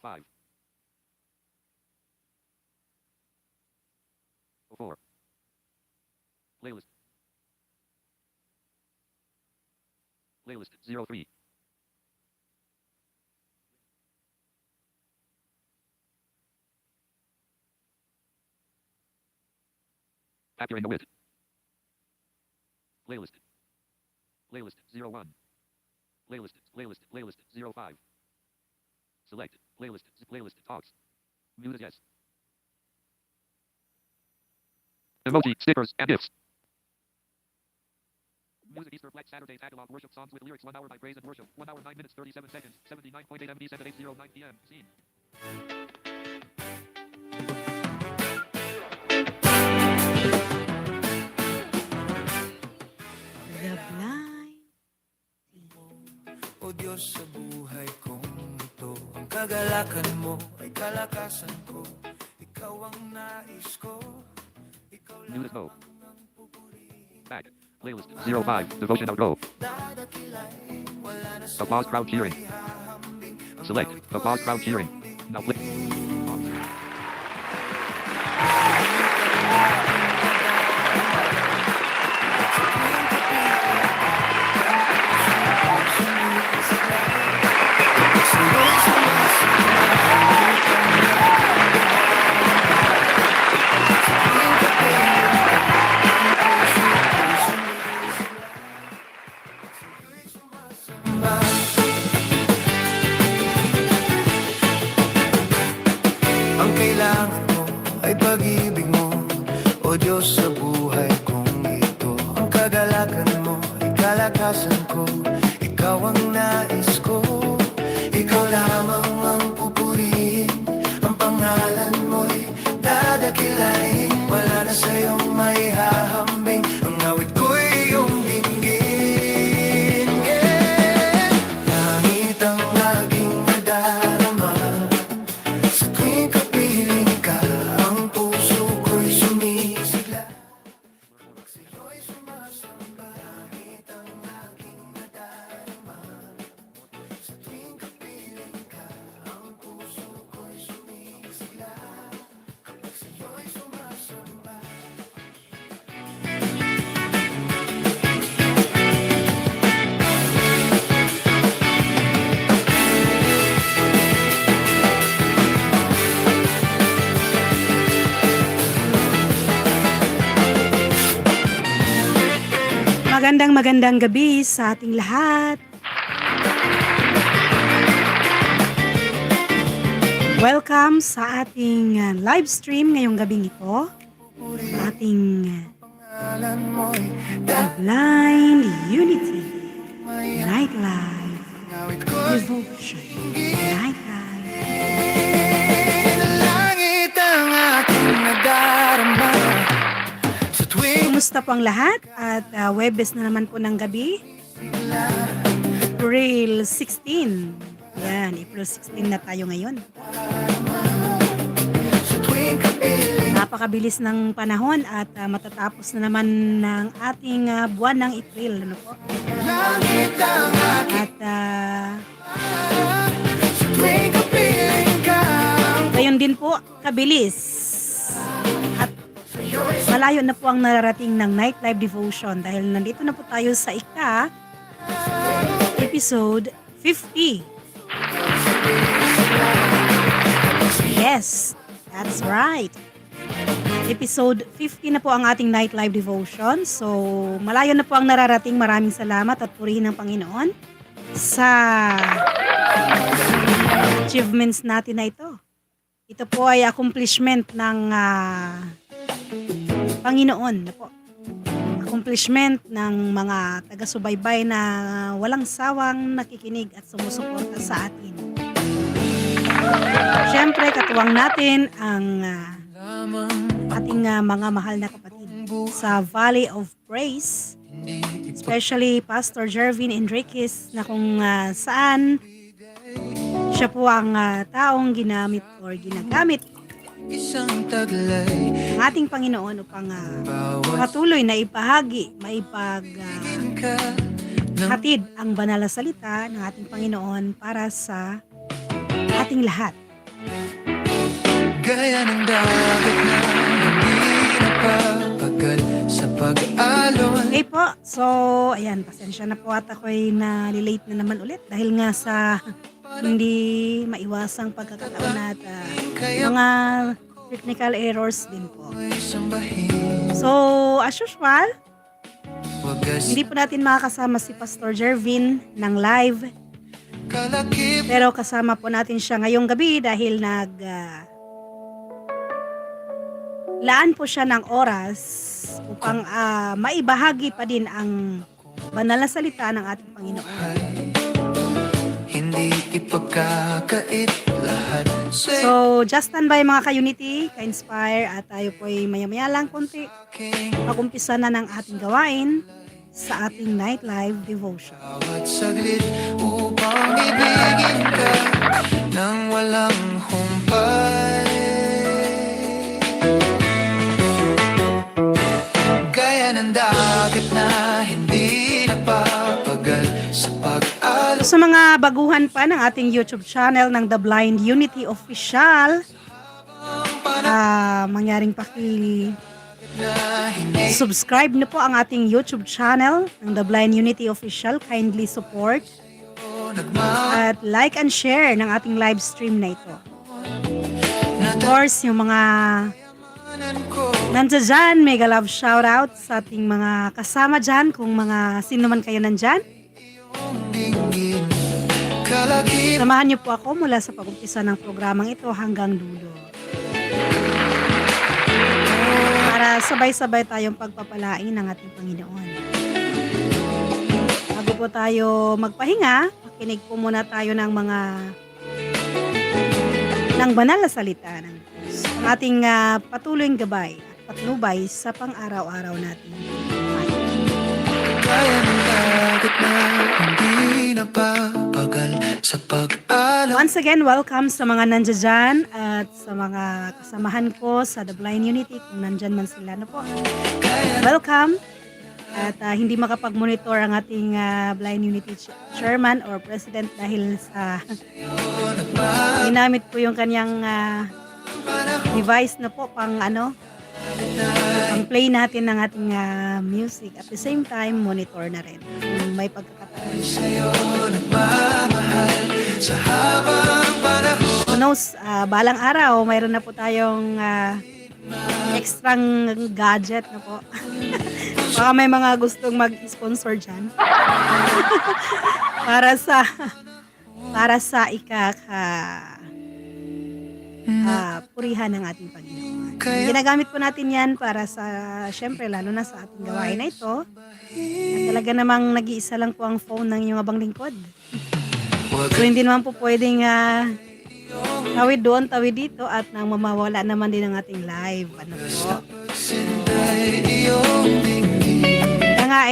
05. 04. Playlist. Playlist 03. Factoring the width. Playlist. Playlist 01. Playlist 05. Select. Playlist talks. Muted yes. Emoji, stickers, and GIFs. Music Easter Black Saturday Tagalog worship songs with lyrics 1 hour by praise and worship. 1 hour 9 minutes 37 seconds. 79.8 MB 7809 PM. Scene. The blind. O Diyos sa buhay kong ito, ang kagalakan mo ay kalakasan ko. Ikaw ang nais ko. Ikaw lang Muted mode. ang pupurihin. Back. Playlist 05. Devotion outro. Dadakilay, wala na sa Applause crowd cheering. hahambing. Ang Select. awit ko Applause crowd ay cheering. Now click. Ang kailangan mo ay pag-ibig mo, O Diyos sa buhay kong ito. Ang kagalakan mo ay kalakasan ko. Ikaw ang nais ko. Ikaw lamang ang pupurihin. Ang pangalan mo'y dadakilain. Wala na sa'yong may hahambing. Ang awit ko'y iyong dinggin. Yeah. Langit ang aking nadarama. Sa tuwing kapiling ka, ang puso ko'y sumisigla. Pag sa'yo'y sumasamba, langit ang aking nadarama. Sa tuwing kapiling ka, ang puso ko'y sumisigla. Kapag sa'yo'y sumasamba. Magandang gabi sa ating lahat. Welcome sa ating live stream ngayong gabing ito. Sa ating Pangalan mo'y The Blind Unity Nightlife dawit ko'y Devotion. Nightlife. langit ang aking nadarama. Sa tuwing Kumusta po ang lahat? At Webes na naman po ng gabi. April 16. Yan, April 16 na tayo ngayon. sa tuwing kapiling Napakabilis ng panahon at matatapos na naman ng ating buwan ng April. Ano po? langit ang aking At sa tuwing kapiling ka. gayon din po, kabilis. At malayo na po ang nararating ng Nightlife Devotion dahil nandito na po tayo sa episode 50. Yes, that's right. Episode 50 na po ang ating Nightlife Devotion. So, malayo na po ang nararating. Maraming salamat at purihin ng Panginoon sa achievements natin na ito. Ito po ay accomplishment ng Panginoon na po. Accomplishment ng mga taga-subaybay na walang sawang nakikinig at sumusuporta sa atin. Siyempre, katuwang natin ang ating mga mahal na kapatid sa Valley of Praise, especially Pastor Jervin Enriquez, na kung saan siya po ang taong ginamit or ginagamit Isang taglay ng ating Panginoon upang bawat patuloy na ipahagi, ka ng hatid ang banal na salita ng ating Panginoon para sa ating lahat. Gaya ng dagat na hindi napapagal sa pag-alon. Okay po, so ayan, pasensya na po at ako'y na-late na naman ulit dahil nga sa hindi maiwasang pagkakataon at mga technical errors din po. Ay sambahin, So, as usual, wagas hindi po natin makakasama si Pastor Jervin ng live. kalakip Pero kasama po natin siya ngayong gabi dahil laan po siya ng oras upang maibahagi pa din ang banal na salita ng ating Panginoon. hindi ipagkakait lahat sa So, just stand by mga ka-unity, ka-inspire at tayo po ay maya-maya lang konti. aking Mag-umpisa na ng ating gawain sa ating night live devotion. bawat saglit upang ibigin ka nang walang humpay. Gaya ng dagat na hindi napapagal sa pag-alon. So, sa mga baguhan pa ng ating YouTube channel ng The Blind Unity Official, mangyaring Na hindi subscribe na po ang ating YouTube channel ng The Blind Unity Official. Kindly support at like and share ng ating live stream na ito. Of course, yung mga nagmamanan ko nandiyan dyan, mega love shoutout sa ating mga kasama dyan, kung mga sino man kayo nandyan. dinggin kalakip Samahan niyo po ako mula sa pag-umpisa ng programang ito hanggang dulo. Para sabay-sabay tayong pagpapalain ng ating Panginoon. Bago po tayo magpahinga, makinig po muna tayo ng banal na salita ng Diyos. Ang ating patuloy gabay at patnubay sa pang-araw-araw natin. Gaya ng dagat na hindi napapagal sa pag-alon. Once again, welcome sa mga nandiyan dyan at sa mga kasamahan ko sa The Blind Unity, kung nandyan man sila na po. Welcome. At hindi makapag-monitor ang ating Blind Unity Chairman or President dahil sa ginamit po yung kanyang device na po pang play natin ng ating music. At the same time, monitor na rin. Kung may pagkakataon. Sa'yo nagmamahal sa habang panahon. Who knows, balang araw, mayroon na po tayong extrang gadget na po. Baka may mga gustong mag-sponsor dyan. para sa purihan ng ating Panginoon. Ginagamit po natin yan para sa, syempre, lalo na sa ating gawain na ito. At talaga namang nag-iisa lang po ang phone ng inyong abang lingkod. So, hindi naman po pwedeng tawid doon, tawid dito at nang mamawala naman din ang ating live. Ano po? Sinda'y iyong dinggin Kaya nga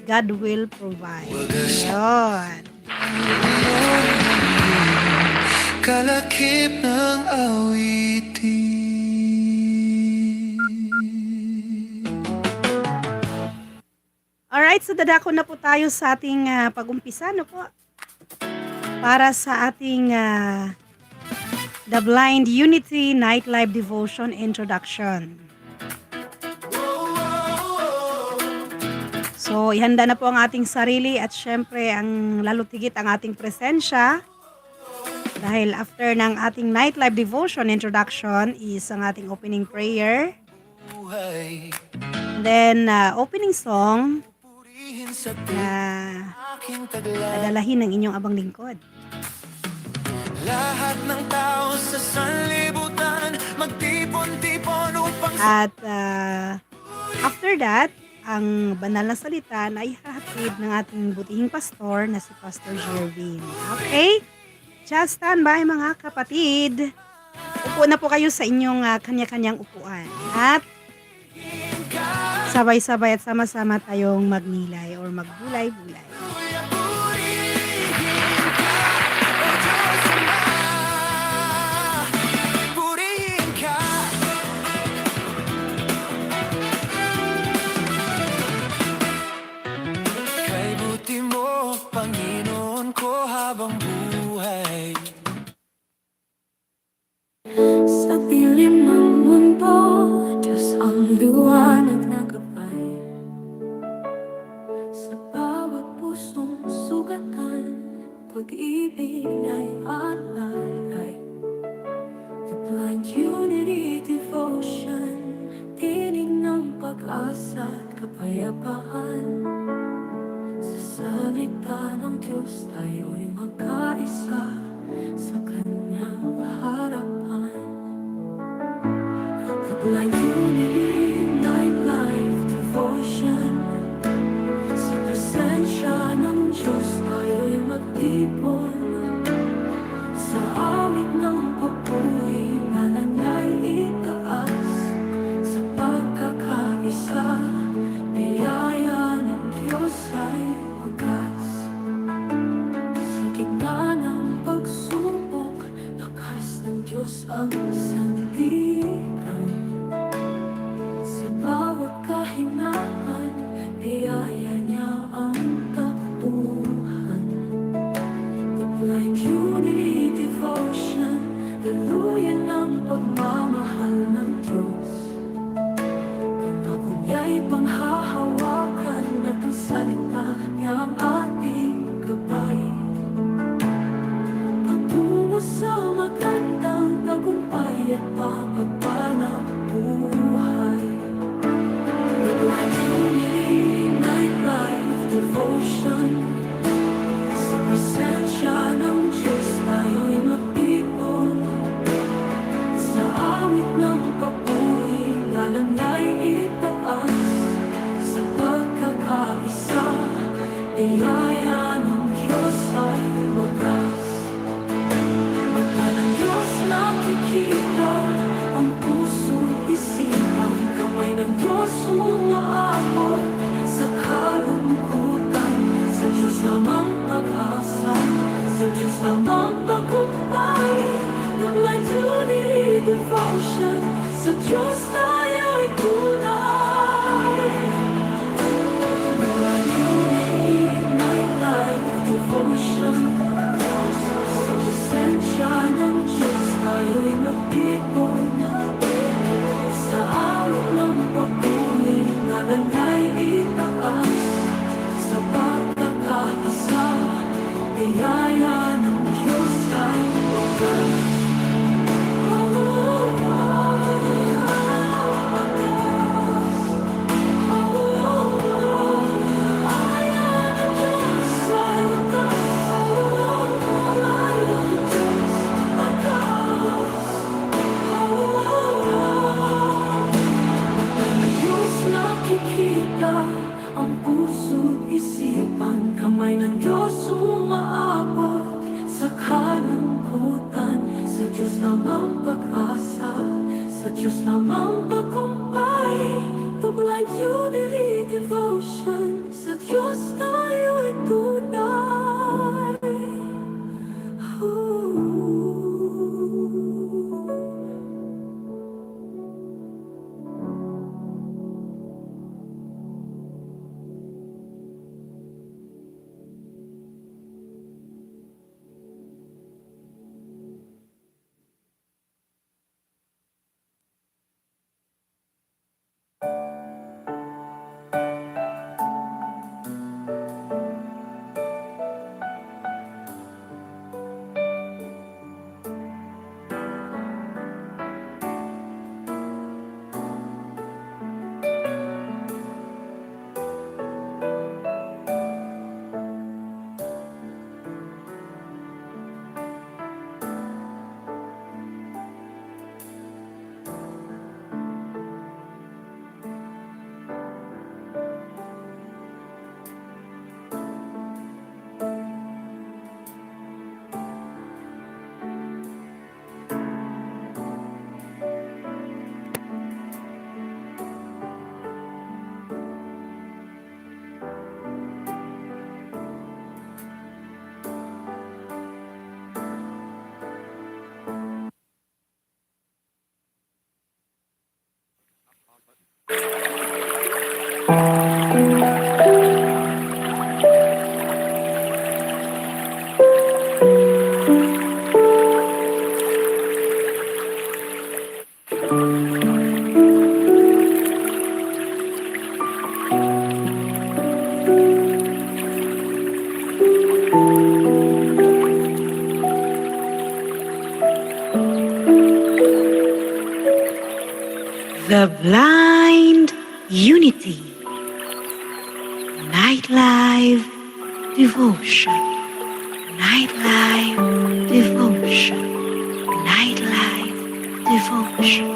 God will provide. Yun. kalakip ng awitin. Alright, so dadako na po tayo sa ating pag-umpisa, no po? Para sa ating The Blind Unity Night Live Devotion Introduction. So, ihanda na po ang ating sarili at syempre, ang lalo tigit ang ating presensya. Dahil after ng ating Night Live Devotion Introduction is ang ating opening prayer. Buhay, Then, opening song purihin sa na aking tagla. dadalahin ng inyong abang lingkod. Lahat ng tao sa sanlibutan magtipon-tipon upang At after that, ang banal na salita na ihahatid ng ating butihing pastor na si Pastor Jervin. Okay? Just stand by mga kapatid. Upo na po kayo sa inyong kanya-kanyang upuan. At sabay-sabay at sama-sama tayong magnilay or magbulay-bulay. purihin ka. Kay buti mo, Panginoon ko habang buhay. Diyos tayo'y magkaisa sa Kanyang harapan. Like unity, night life, devotion. Sa presensya ng Diyos tayo'y magtipon. Sa awit ng papuri, ngalan niya'y itaas. Sa pagkakaisa, biyaya ng Diyos ay wagas. Sa gitna ng pagsubok, lakas ng Diyos ang sandigan. Sa bawat kahinaan, biyaya niya ang takbuhan. Like unity, devotion, daluyan ng pagmamahal ng Diyos. Ako niya'y panghahawakan at ang salita niya ang ating gabay. Patungo sa magandang tagumpay at pagpapal ng buhay. Like unity, night life, devotion. Sa presensya ng Diyos tayo'y magtipon. Sa awit ng papuri, ngalan niya'y itaas. Sa pagkakaisa, biyaya ng Diyos ay wagas. Mata ng Diyos nakikita, ang puso't isipan. Kamay ng Diyos umaabot sa kalungkutan. Sa Diyos lamang pag-asa, sa Diyos lamang tagumpay. Ng light unity, devotion, sa Diyos tayo'y tunay. Ng unity, night life, devotion. Sa presensya ng Diyos tayo'y magtipon. Sa awit ng papuri, ngalan niya'y itaas. Sa pagkakaisa, biyaya ng Diyos ay wagas. Nakikita ang puso't isipan, kamay ng Diyos umaabot sa kalungkutan. Sa Diyos lamang pag-asa, sa Diyos lamang tagumpay. Tuglay unity, devotion, sa Diyos tayo'y tunay. The Blind Unity Nightlife Devotion. Nightlife Devotion. Nightlife Devotion.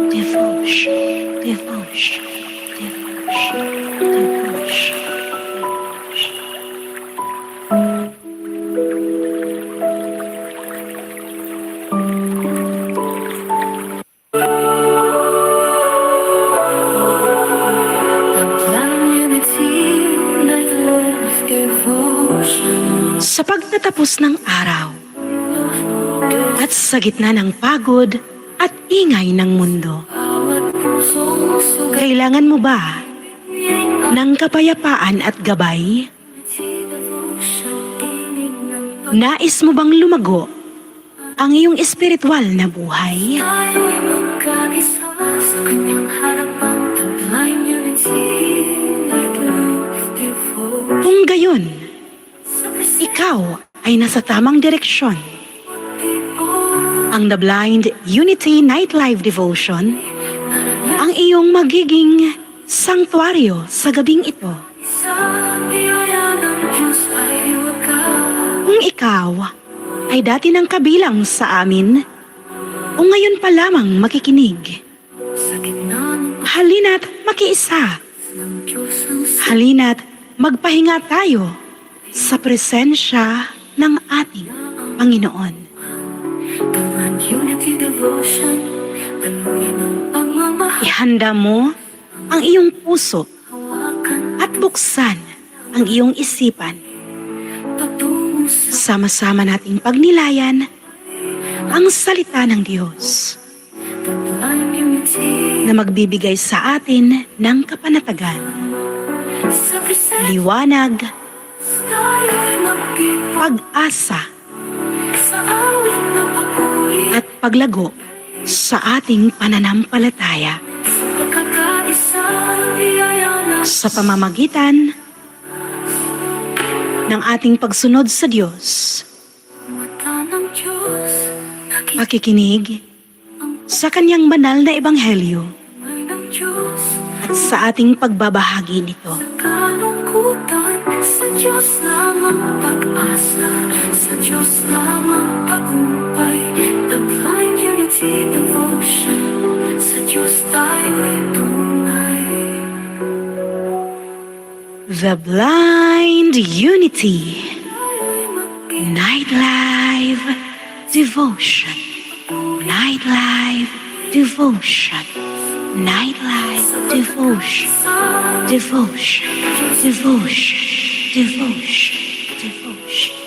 Devotion. Devotion. Devotion. Devotion. Sa pagtatapos ng araw at sa gitna ng pagod at ingay ng mundo, kailangan mo ba ng kapayapaan at gabay? Nais mo bang lumago ang iyong espiritual na buhay? Kung gayon, ikaw ay nasa tamang direksyon. Ang The Blind Unity Nightlife Devotion ang iyong magiging sanktuaryo sa gabing ito. Kung ikaw ay dati nang kabilang sa amin o ngayon pa lamang makikinig, halina't makiisa. Halina't magpahinga tayo sa presensya ng ating Panginoon. Ihanda mo ang iyong puso at buksan ang iyong isipan. Sama-sama nating pagnilayan ang salita ng Diyos na magbibigay sa atin ng kapanatagan, liwanag, pag-asa, at paglago sa ating pananampalataya sa pamamagitan ng ating pagsunod sa Diyos, pakikinig sa Kanyang banal na ebanghelyo at sa ating pagbabahagi nito. Sa Diyos lamang pag-asa, sa Diyos lamang tagumpay. The Blind Unity Devotion, sa Diyos tayo'y tunay. The Blind Unity Nightlife Devotion. Nightlife Devotion. Nightlife Devotion. Devotion. Devotion. Devotion. Devotion.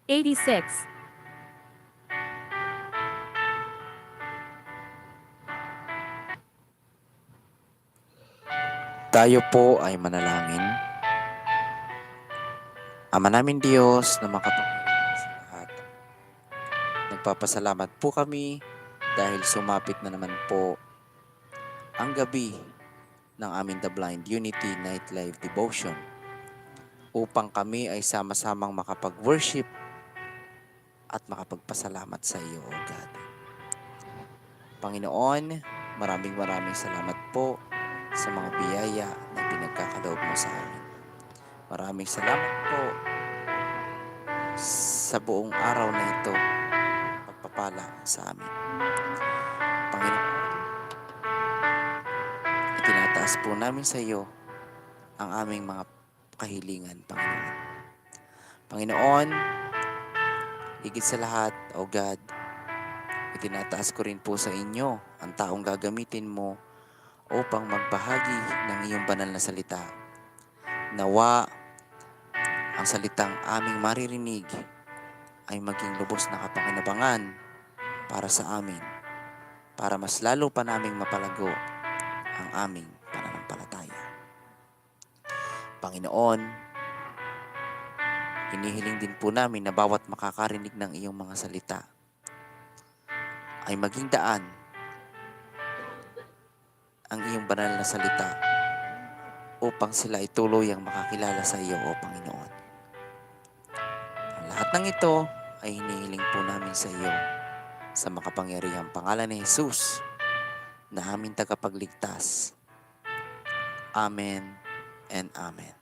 86. Tayo po ay manalangin. Ama namin Diyos na makapangyarihan sa lahat. Nagpapasalamat po kami dahil sumapit na naman po ang gabi ng aming The Blind Unity Night Live Devotion upang kami ay sama-samang makapag-worship at makapagpasalamat sa iyo, O God. Panginoon, maraming salamat po sa mga biyaya na pinagkakaloob mo sa amin. Maraming salamat po sa buong araw na ito, pagpapala sa amin. Panginoon, itinataas po namin sa iyo ang aming mga kahilingan, Panginoon. Panginoon, higit sa lahat, O God, itinataas ko rin po sa inyo ang taong gagamitin mo upang magbahagi ng iyong banal na salita. Nawa ang salitang aming maririnig ay maging lubos na kapakinabangan para sa amin, para mas lalo pa naming mapalago ang aming pananampalataya. Panginoon, hinihiling din po namin na bawat makakarinig ng iyong mga salita ay maging daan ang iyong banal na salita upang sila ay tuluyang makakilala sa iyo, O Panginoon. Ang lahat ng ito ay hinihiling po namin sa iyo sa makapangyarihang pangalan ni Jesus na aming tagapagligtas. Amen and Amen.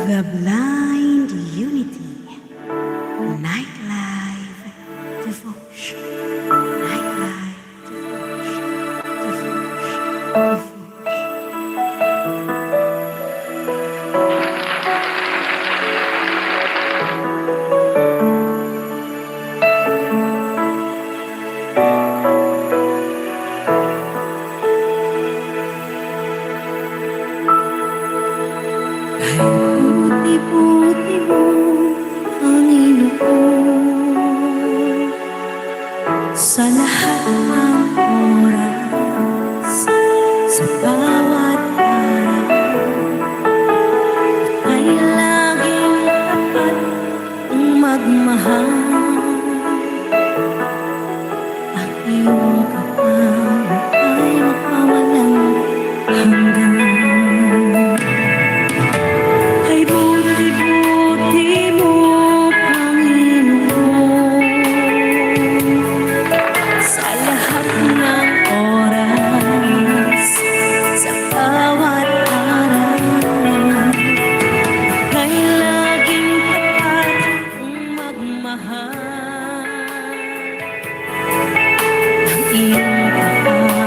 The Blind Unity Night Live Devotion. Night Live Devotion. Buti-buti mo, Panginoon, sa lahat ng oras, sa bawat araw, ay laging tapat ang magmahal. Ang iyong kapal ay makawalang hanggan. Ay buti-buti mo, Panginoon, sa lahat ng oras, sa bawat araw, ay laging tapat ang magmahal. Ang iyong kahawa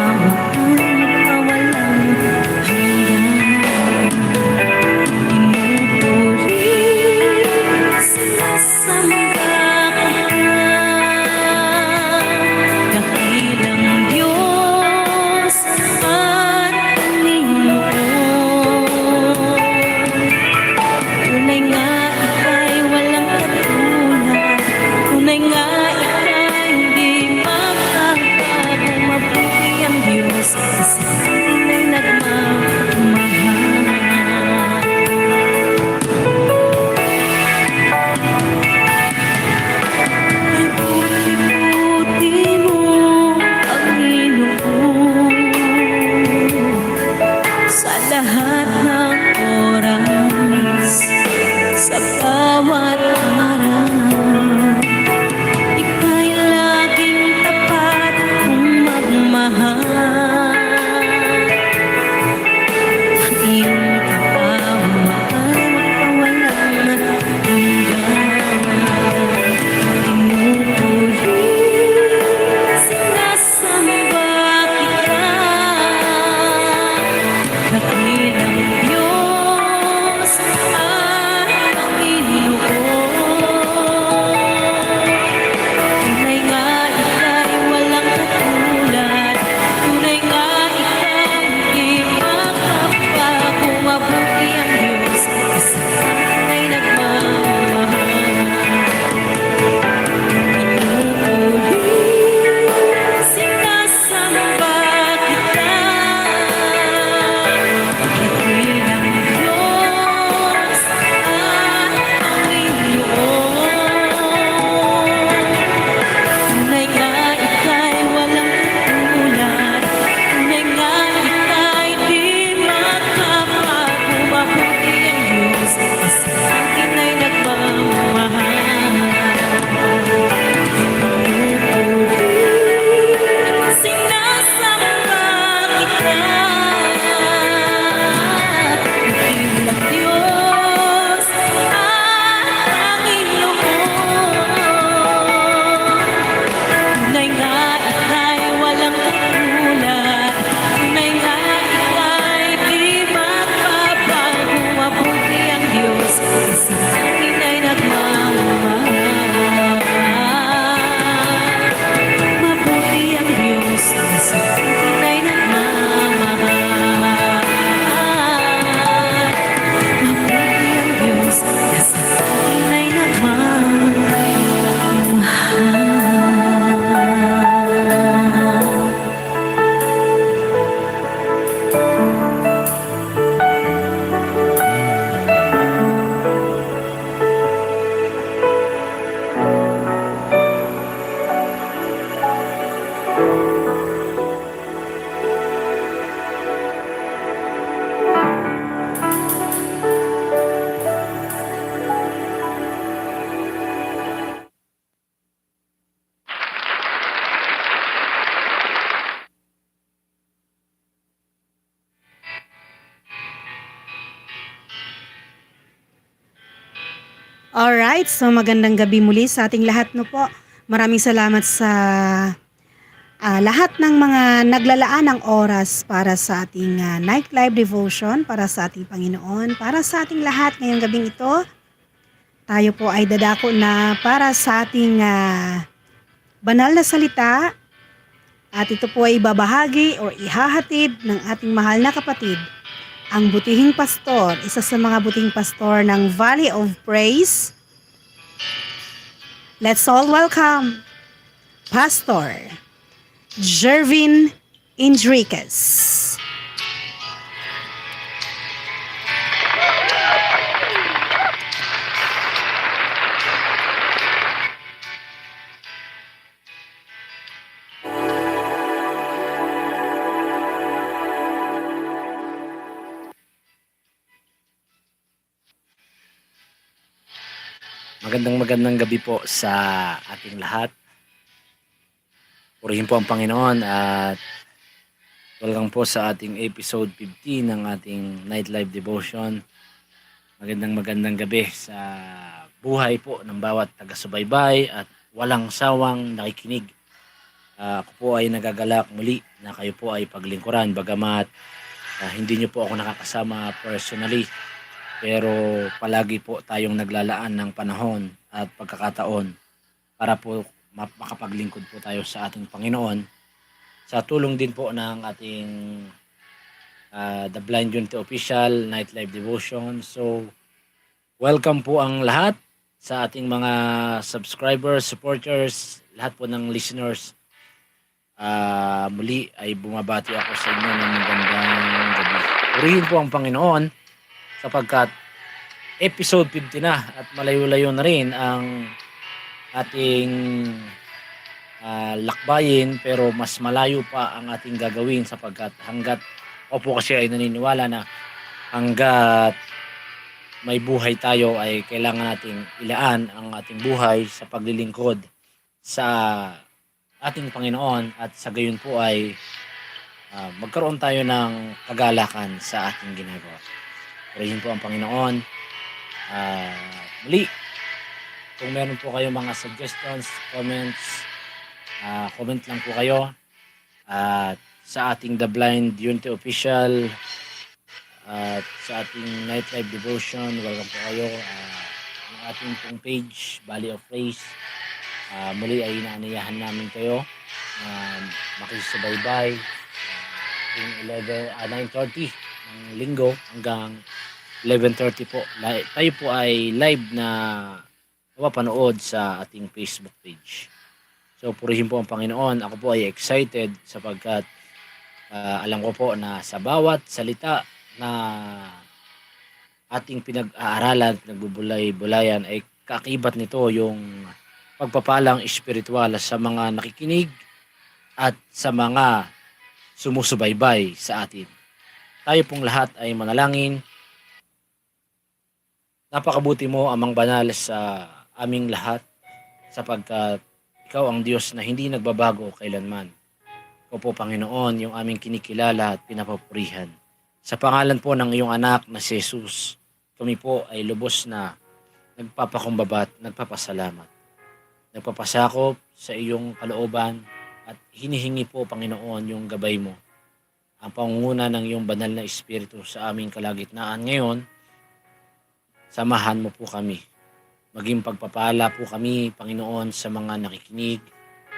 ay makawalang hanggan. Kasi tunay nagmamahal. Alright, so magandang gabi muli sa ating lahat no po. Maraming salamat sa lahat ng mga naglalaan ng oras para sa ating night live devotion, para sa ating Panginoon, para sa ating lahat ngayong gabing ito. Tayo po ay dadako na para sa ating banal na salita at ito po ay babahagi o ihahatid ng ating mahal na kapatid, ang butihing pastor, isa sa mga butihing pastor ng Valley of Praise. Let's all welcome Pastor Jervin Enriquez. Magandang gabi po sa ating lahat. Purihin po ang Panginoon at welcome po sa ating episode 15 ng ating Night Live Devotion. Magandang gabi sa buhay po ng bawat taga-subaybay at walang sawang nakikinig. Ako po ay nagagalak muli na kayo po ay paglingkuran bagamat hindi niyo po ako nakakasama personally. Pero palagi po tayong naglalaan ng panahon at pagkakataon para po makapaglingkod po tayo sa ating Panginoon. Sa tulong din po ng ating The Blind Unity Official Night Live Devotion. So, welcome po ang lahat sa ating mga subscribers, supporters, lahat po ng listeners. Muli ay bumabati ako sa inyo ng magandang gabi. Purihin po ang Panginoon sapagkat episode 50 na at malayo-layo na rin ang ating lakbayin, pero mas malayo pa ang ating gagawin sapagkat hanggat opo kasi ay naniniwala na hanggat may buhay tayo ay kailangan nating ilaan ang ating buhay sa paglilingkod sa ating Panginoon at sa gayon po ay magkaroon tayo ng kagalakan sa ating ginagawa. Purihin po ang Panginoon. Muli, kung meron po kayo mga suggestions, comments, comment lang po kayo. At sa ating The Blind Unity Official at sa ating Night Live Devotion, welcome po kayo. Ang ating pong page, Valley of Praise, muli ay inaaniyahan namin kayo makisubaybay 9:30 ng linggo hanggang 11:30 po. Tayo po ay live na mapapanood sa ating Facebook page. So purihin po ang Panginoon. Ako po ay excited sapagkat alam ko po na sa bawat salita na ating pinag-aaralan, pinagbubulay-bulayan ay kaakibat nito yung pagpapalang espiritual sa mga nakikinig at sa mga sumusubaybay sa atin. Tayo pong lahat ay manalangin. Napakabuti mo, Amang Banal, sa aming lahat sapagkat ikaw ang Diyos na hindi nagbabago kailanman. Ikaw po, Panginoon, yung aming kinikilala at pinapapurihan. Sa pangalan po ng iyong anak na si Jesus, kami po ay lubos na nagpapakumbaba at nagpapasalamat. Nagpapasakop sa iyong kalooban at hinihingi po, Panginoon, yung gabay mo. Ang pangunguna ng iyong banal na Espiritu sa aming kalagitnaan ngayon. Samahan mo po kami. Maging pagpapala po kami, Panginoon, sa mga nakikinig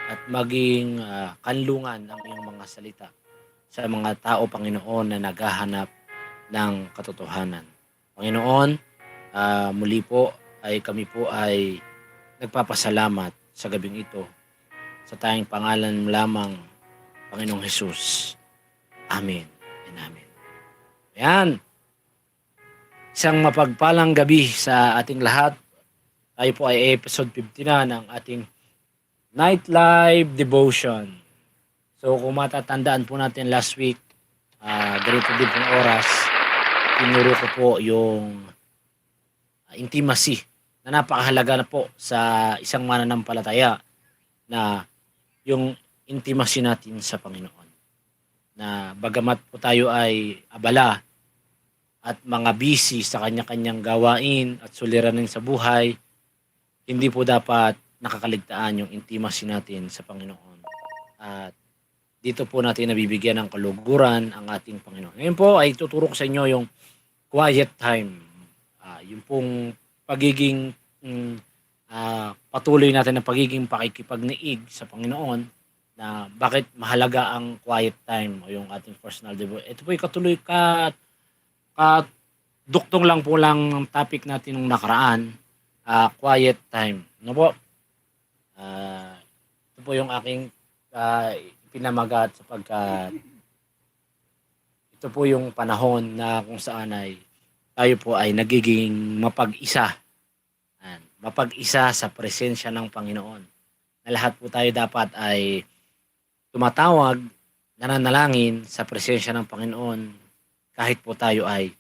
at maging kanlungan ng iyong mga salita sa mga tao, Panginoon, na naghahanap ng katotohanan. Panginoon, muli po ay kami po ay nagpapasalamat sa gabing ito sa tayong pangalan lamang, Panginoong Jesus. Amen and amen. Ayan. Isang mapagpalang gabi sa ating lahat. Tayo po ay episode 50 na ng ating Night Live Devotion. So kung matatandaan po natin last week, ganito din pong oras, tinuro ko po yung intimacy na napakahalaga na po sa isang mananampalataya na yung intimacy natin sa Panginoon. Na bagamat po tayo ay abala at mga busy sa kanya-kanyang gawain at suliranin sa buhay, hindi po dapat nakakaligtaan yung intimacy natin sa Panginoon. At dito po natin nabibigyan ng kaluguran ang ating Panginoon. Ngayon po ay tuturo ko sa inyo yung quiet time. Yung pong pagiging patuloy natin ng pagiging pakikipagniig sa Panginoon, na bakit mahalaga ang quiet time o yung ating personal devotion. Ito po yung katuloy duktong lang po lang ang topic natin nung nakaraan, quiet time. Ano po? Ito po yung aking pinamagat sapagkat ito po yung panahon na kung saan ay tayo po ay nagiging mapag-isa. Mapag-isa sa presensya ng Panginoon. Na lahat po tayo dapat ay tumatawag, nananalangin sa presensya ng Panginoon kahit po tayo ay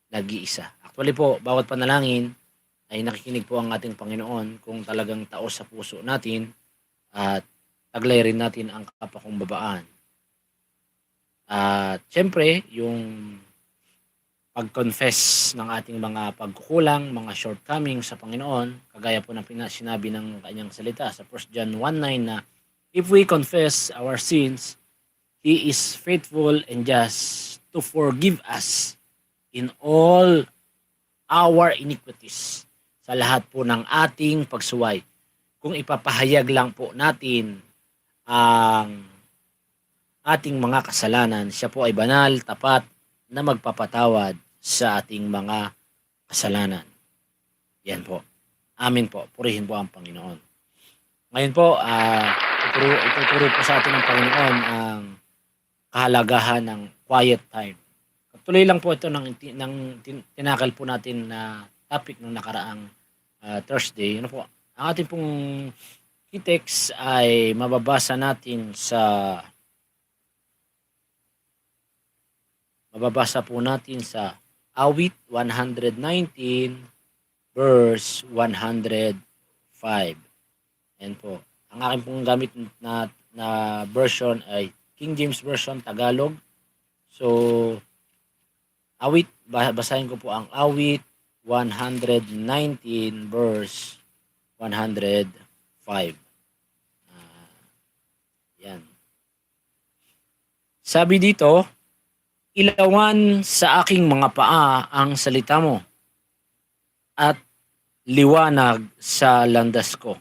nag-iisa. Actually po, bawat panalangin ay nakikinig po ang ating Panginoon kung talagang taos sa puso natin at taglay rin natin ang kapakumbabaan. At syempre, yung pag-confess ng ating mga pagkukulang, mga shortcomings sa Panginoon, kagaya po ng sinabi ng kanyang salita sa 1 John 1:9 na if we confess our sins, He is faithful and just to forgive us in all our iniquities, sa lahat po ng ating pagsuway. Kung ipapahayag lang po natin ang ating mga kasalanan, siya po ay banal, tapat, na magpapatawad sa ating mga kasalanan. Yan po. Amin po. Purihin po ang Panginoon. Ngayon po, ituturo po sa atin ng Panginoon ang kahalagahan ng quiet time. Tuloy lang po ito ng tinakal po natin na topic ng nakaraang Thursday. Ano po? Ang ating pong key text ay mababasa po natin sa Awit 119 verse 105. Ayan po. Ang aking pong gamit na version ay King James Version, Tagalog. So, Awit, basahin ko po ang Awit 119 verse 105. Yan. Sabi dito, ilawan sa aking mga paa ang salita mo at liwanag sa landas ko.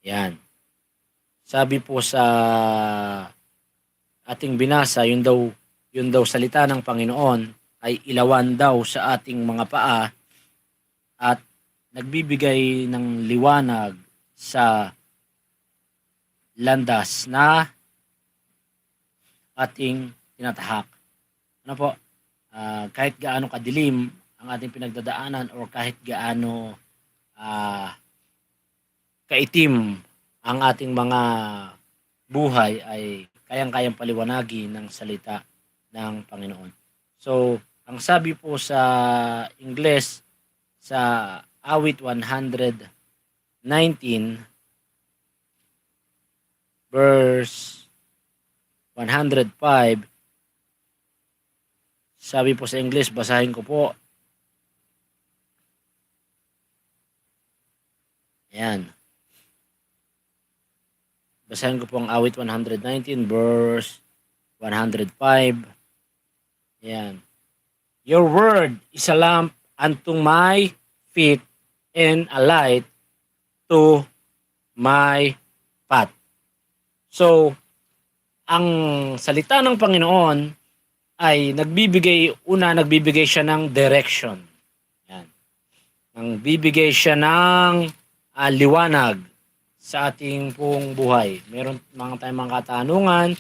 Yan. Sabi po sa ating binasa, yun daw salita ng Panginoon ay ilawan daw sa ating mga paa at nagbibigay ng liwanag sa landas na ating tinatahak. Ano po? Kahit gaano kadilim ang ating pinagdadaanan or kahit gaano kaitim ang ating mga buhay, ay kayang-kayang paliwanagi ng salita ng Panginoon. So, ang sabi po sa Ingles, sa Awit 119 verse 105, sabi po sa English, basahin ko po. Ayan. Basahin ko po ang Awit 119 verse 105. Ayan. Your word is a lamp unto my feet and a light to my path. So, ang salita ng Panginoon ay nagbibigay siya ng direction. Yan. Nagbibigay siya ng liwanag sa ating pong buhay. Meron tayong mga katanungan,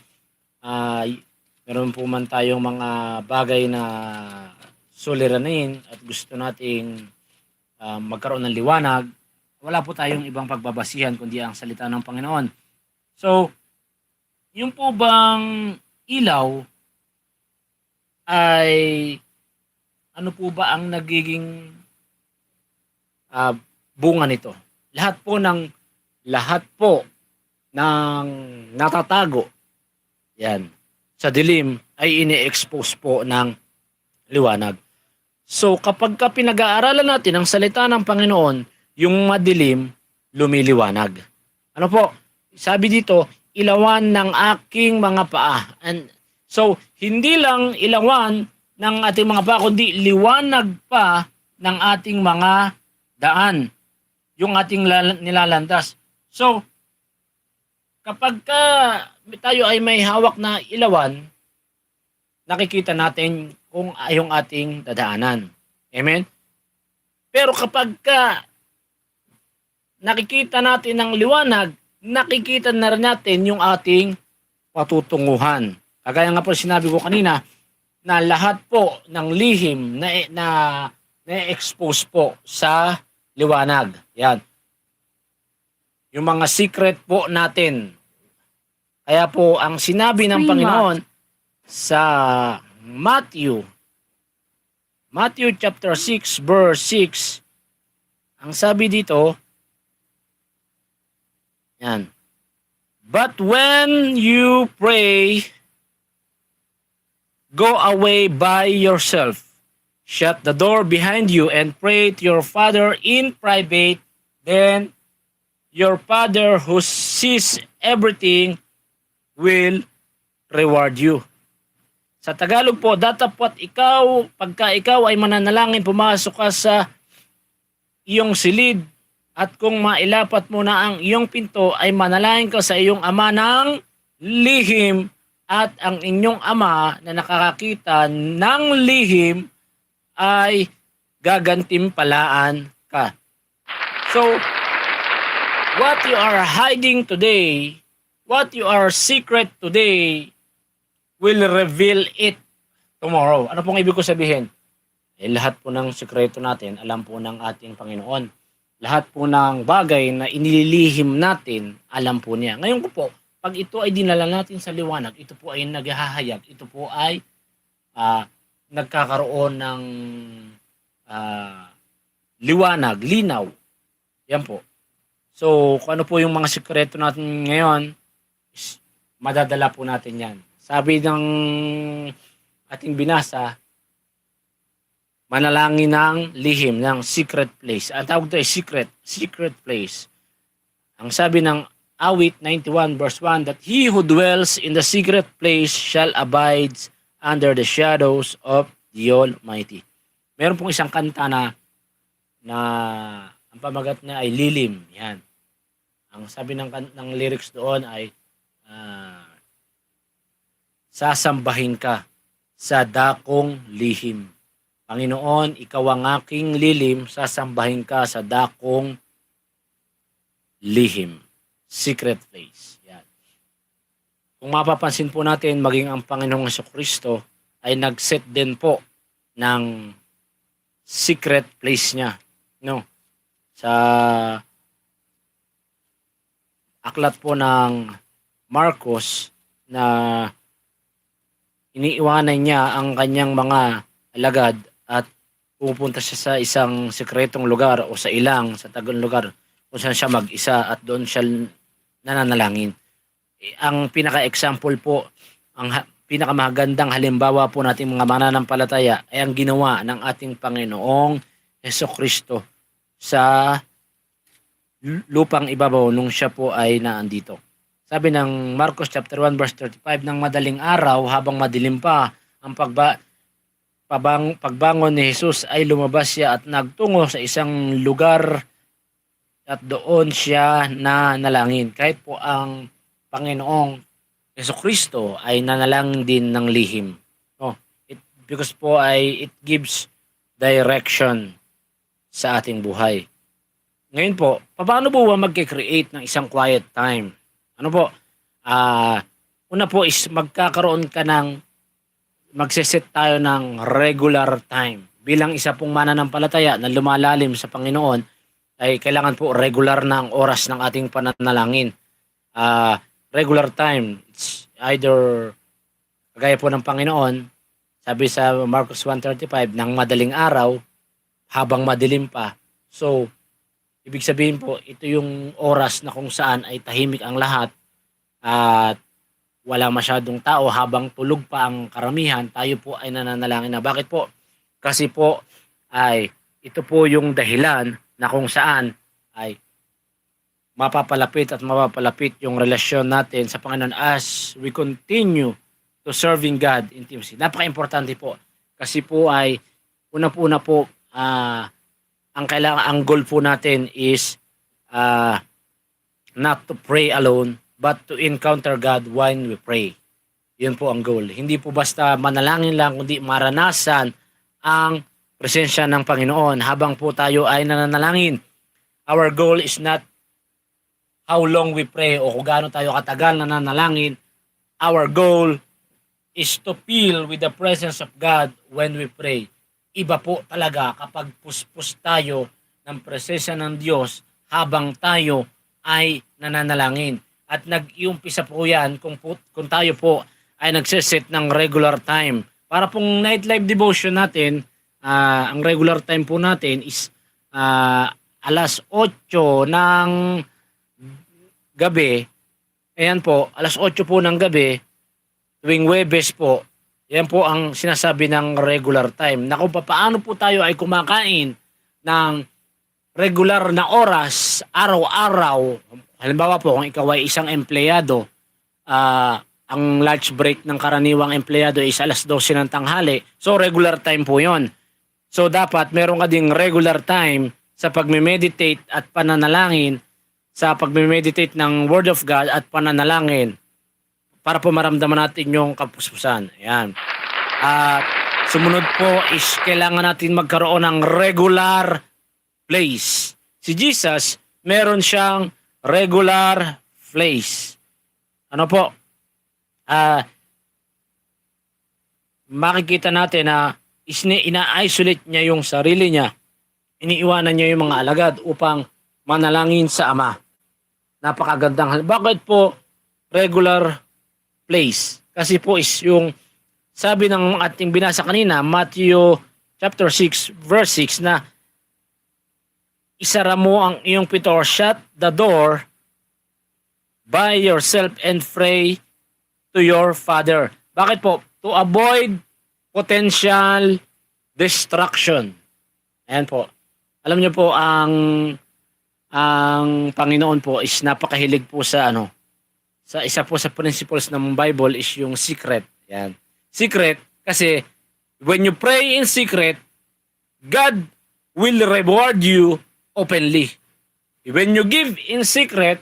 meron po man tayong mga bagay na suliranin at gusto nating magkaroon ng liwanag, wala po tayong ibang pagbabasihan kundi ang salita ng Panginoon. So, yung po bang ilaw ay ano po ba ang nagiging bunga nito? Lahat po ng natatago yan sa dilim ay ini-expose po ng liwanag. So kapag pinag-aaralan natin ang salita ng Panginoon, yung madilim lumiliwanag. Ano po? Sabi dito, ilawan ng aking mga paa. And so, hindi lang ilawan ng ating mga paa, kundi liwanag pa ng ating mga daan. Yung ating nilalandas. So, kapag tayo ay may hawak na ilawan, nakikita natin kung yung ating dadaanan. Amen? Pero kapag nakikita natin ng liwanag, nakikita na rin natin yung ating patutunguhan. Kagaya nga po sinabi ko kanina, na lahat po ng lihim na-expose po sa liwanag. Yan. Yung mga secret po natin. Kaya po, ang sinabi ng Screen Panginoon sa Matthew chapter 6 verse 6, ang sabi dito, yan. But when you pray, go away by yourself. Shut the door behind you and pray to your Father in private. Then your Father who sees everything will reward you. Sa Tagalog po, datapot ikaw, pagka ikaw ay mananalangin, pumasok ka sa iyong silid, at kung mailapat mo na ang iyong pinto, ay manalangin ka sa iyong ama ng lihim, at ang inyong ama na nakakakita ng lihim ay gagantimpalaan ka. So, what you are hiding today, what you are secret today, will reveal it tomorrow. Ano pong ibig ko sabihin? Lahat po ng sekreto natin, alam po ng ating Panginoon. Lahat po ng bagay na inililihim natin, alam po niya. Ngayon po, pag ito ay dinala natin sa liwanag, ito po ay naghahayag, ito po ay nagkakaroon ng liwanag, linaw. Yan po. So, kung ano po yung mga sekreto natin ngayon, madadala po natin yan. Sabi ng ating binasa, manalangin ng lihim, ng secret place. Ang tawag ito ay secret place. Ang sabi ng Awit 91 verse 1, that he who dwells in the secret place shall abide under the shadows of the Almighty. Meron pong isang kanta na ang pamagat niya ay lilim. Yan. Ang sabi ng lyrics doon ay sasambahin ka sa dakong lihim. Panginoon, ikaw ang aking lilim, sasambahin ka sa dakong lihim. Secret place. Yan. Kung mapapansin po natin, maging ang Panginoong Jesucristo ay nag-set din po ng secret place niya. No? Sa aklat po ng Marcos na iniiwanan niya ang kanyang mga alagad at pupunta siya sa isang sekretong lugar o sa sa tagong lugar kung saan siya mag-isa at doon siya nananalangin. Ang pinaka-example po, ang pinakamagandang halimbawa po nating mga mananampalataya ay ang ginawa ng ating Panginoong Jesucristo sa lupang ibabaw nung siya po ay naandito. Sabi ng Marcos chapter 1 verse 35, ng madaling araw habang madilim pa, ang pagbangon ni Jesus ay lumabas siya at nagtungo sa isang lugar at doon siya nanalangin. Kahit po ang Panginoong Jesucristo ay nanalangin din ng lihim. No, because po it gives direction sa ating buhay. Ngayon po, paano po ba mag-create ng isang quiet time? Ano po? Una po is magseset tayo ng regular time. Bilang isa pong mananampalataya na lumalalim sa Panginoon, ay kailangan po regular na ang oras ng ating pananalangin. Regular time, it's either, kagaya po ng Panginoon, sabi sa Marcos 1:35, ng madaling araw, habang madilim pa. So, ibig sabihin po, ito yung oras na kung saan ay tahimik ang lahat at wala masyadong tao habang tulog pa ang karamihan, tayo po ay nananalangin na. Bakit po? Kasi po ay ito po yung dahilan na kung saan ay mapapalapit at mapapalapit yung relasyon natin sa Panginoon as we continue to serving God in intimacy. Napaka-importante po. Kasi po ay, una po, ang goal po natin is not to pray alone, but to encounter God when we pray. Yun po ang goal. Hindi po basta manalangin lang, kundi maranasan ang presensya ng Panginoon habang po tayo ay nananalangin. Our goal is not how long we pray o kung gaano tayo katagal nananalangin. Our goal is to feel with the presence of God when we pray. Iba po talaga kapag puspos tayo ng presensya ng Diyos habang tayo ay nananalangin. At nag-iumpisa po yan kung tayo po ay nagsiset ng regular time. Para pong night live devotion natin, ang regular time po natin is alas 8 ng gabi. Ayan po, alas 8 po ng gabi, tuwing Huwebes po, yan po ang sinasabi ng regular time. Na kung paano po tayo ay kumakain ng regular na oras, araw-araw. Halimbawa po, kung ikaw ay isang empleyado, ang lunch break ng karaniwang empleyado is alas 12 ng tanghali. So, regular time po yon. So, dapat meron ka ding regular time sa pagme-meditate at pananalangin, sa pagme-meditate ng Word of God at pananalangin para po maramdaman natin yung kapuspusan. Ayan. At sumunod po is kailangan natin magkaroon ng regular place. Si Jesus, meron siyang regular place. Ano po? Makikita natin na ina-isolate niya yung sarili niya. Iniiwanan niya yung mga alagad upang manalangin sa Ama. Napakagandang. Bakit po regular place? Kasi po is yung sabi ng ating binasa kanina, Matthew chapter 6 verse 6 na isara mo ang iyong pinto or shut the door by yourself and pray to your Father. Bakit po? To avoid potential destruction. Ayan po. Alam niyo po, ang Panginoon po is napakahilig po sa sa isa po sa principles ng Bible is yung secret. Ayan. Secret kasi when you pray in secret, God will reward you openly. When you give in secret,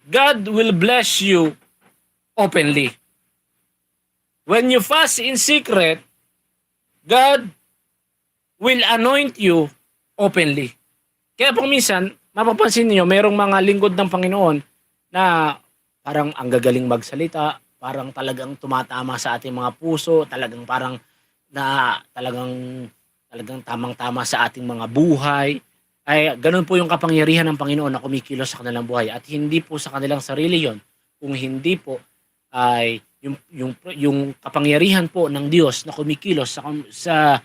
God will bless you openly. When you fast in secret, God will anoint you openly. Kaya po minsan, mapapansin niyo, merong mga lingkod ng Panginoon na parang ang gagaling magsalita, parang talagang tumatama sa ating mga puso, talagang tamang-tama sa ating mga buhay. Ay ganun po yung kapangyarihan ng Panginoon na kumikilos sa kanilang buhay at hindi po sa kanilang sarili yon, kung hindi po ay yung kapangyarihan po ng Diyos na kumikilos sa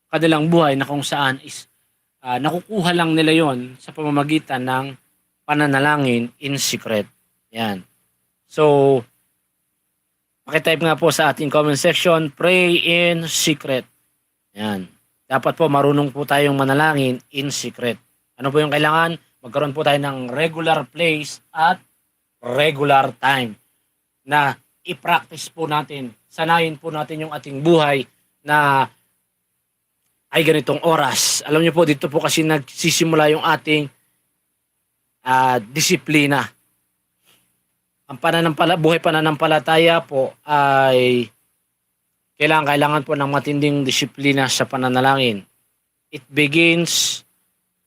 kanilang buhay na kung saan is nakukuha lang nila yon sa pamamagitan ng pananalangin in secret. Yan. So, pakitype nga po sa ating comment section, pray in secret. Yan. Dapat po marunong po tayong manalangin in secret. Ano po yung kailangan? Magkaroon po tayo ng regular place at regular time na i-practice po natin. Sanayin po natin yung ating buhay na ay ganitong oras. Alam niyo po, dito po kasi nagsisimula yung ating disiplina. Ang buhay pananampalataya po ay kailangan po ng matinding disiplina sa pananalangin. It begins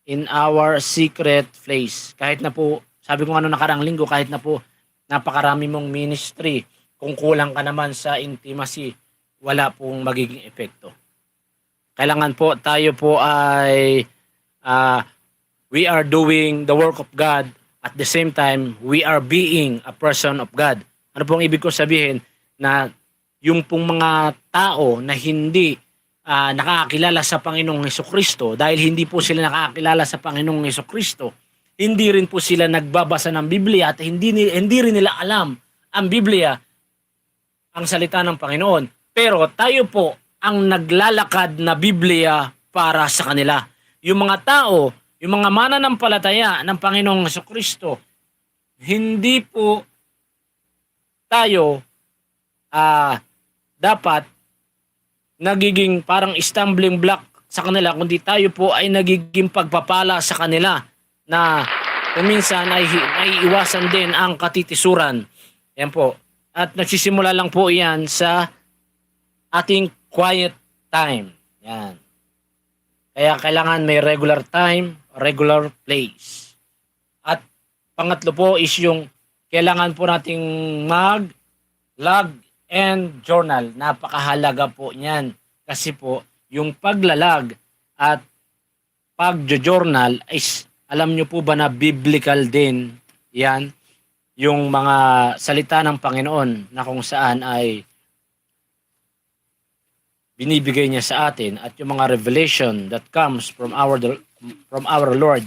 in our secret place. Kahit na po, sabi ko nakarang linggo, kahit na po napakarami mong ministry, kung kulang ka naman sa intimacy, wala pong magiging epekto. Kailangan po tayo po ay we are doing the work of God at the same time we are being a person of God. Ano pong ibig ko sabihin? Na yung pong mga tao na hindi nakakilala sa Panginoong Hesukristo, dahil hindi po sila nakakilala sa Panginoong Hesukristo, hindi rin po sila nagbabasa ng Biblia at hindi rin nila alam ang Biblia, ang salita ng Panginoon. Pero tayo po ang naglalakad na Biblia para sa kanila. Yung mga yung mga mananampalataya ng Panginoong Jesucristo, hindi po tayo dapat nagiging parang stumbling block sa kanila, kundi tayo po ay nagiging pagpapala sa kanila na minsan ay iwasan din ang katitisuran. Yan po. At nagsisimula lang po yan sa ating quiet time. Yan. Kaya kailangan may regular time, regular place. At pangatlo po is yung kailangan po nating mag-log and journal. Napakahalaga po niyan. Kasi po, yung paglalag at pag-journal is, alam nyo po ba na biblical din yan? Yung mga salita ng Panginoon na kung saan ay binibigay niya sa atin, at yung mga revelation that comes from our Lord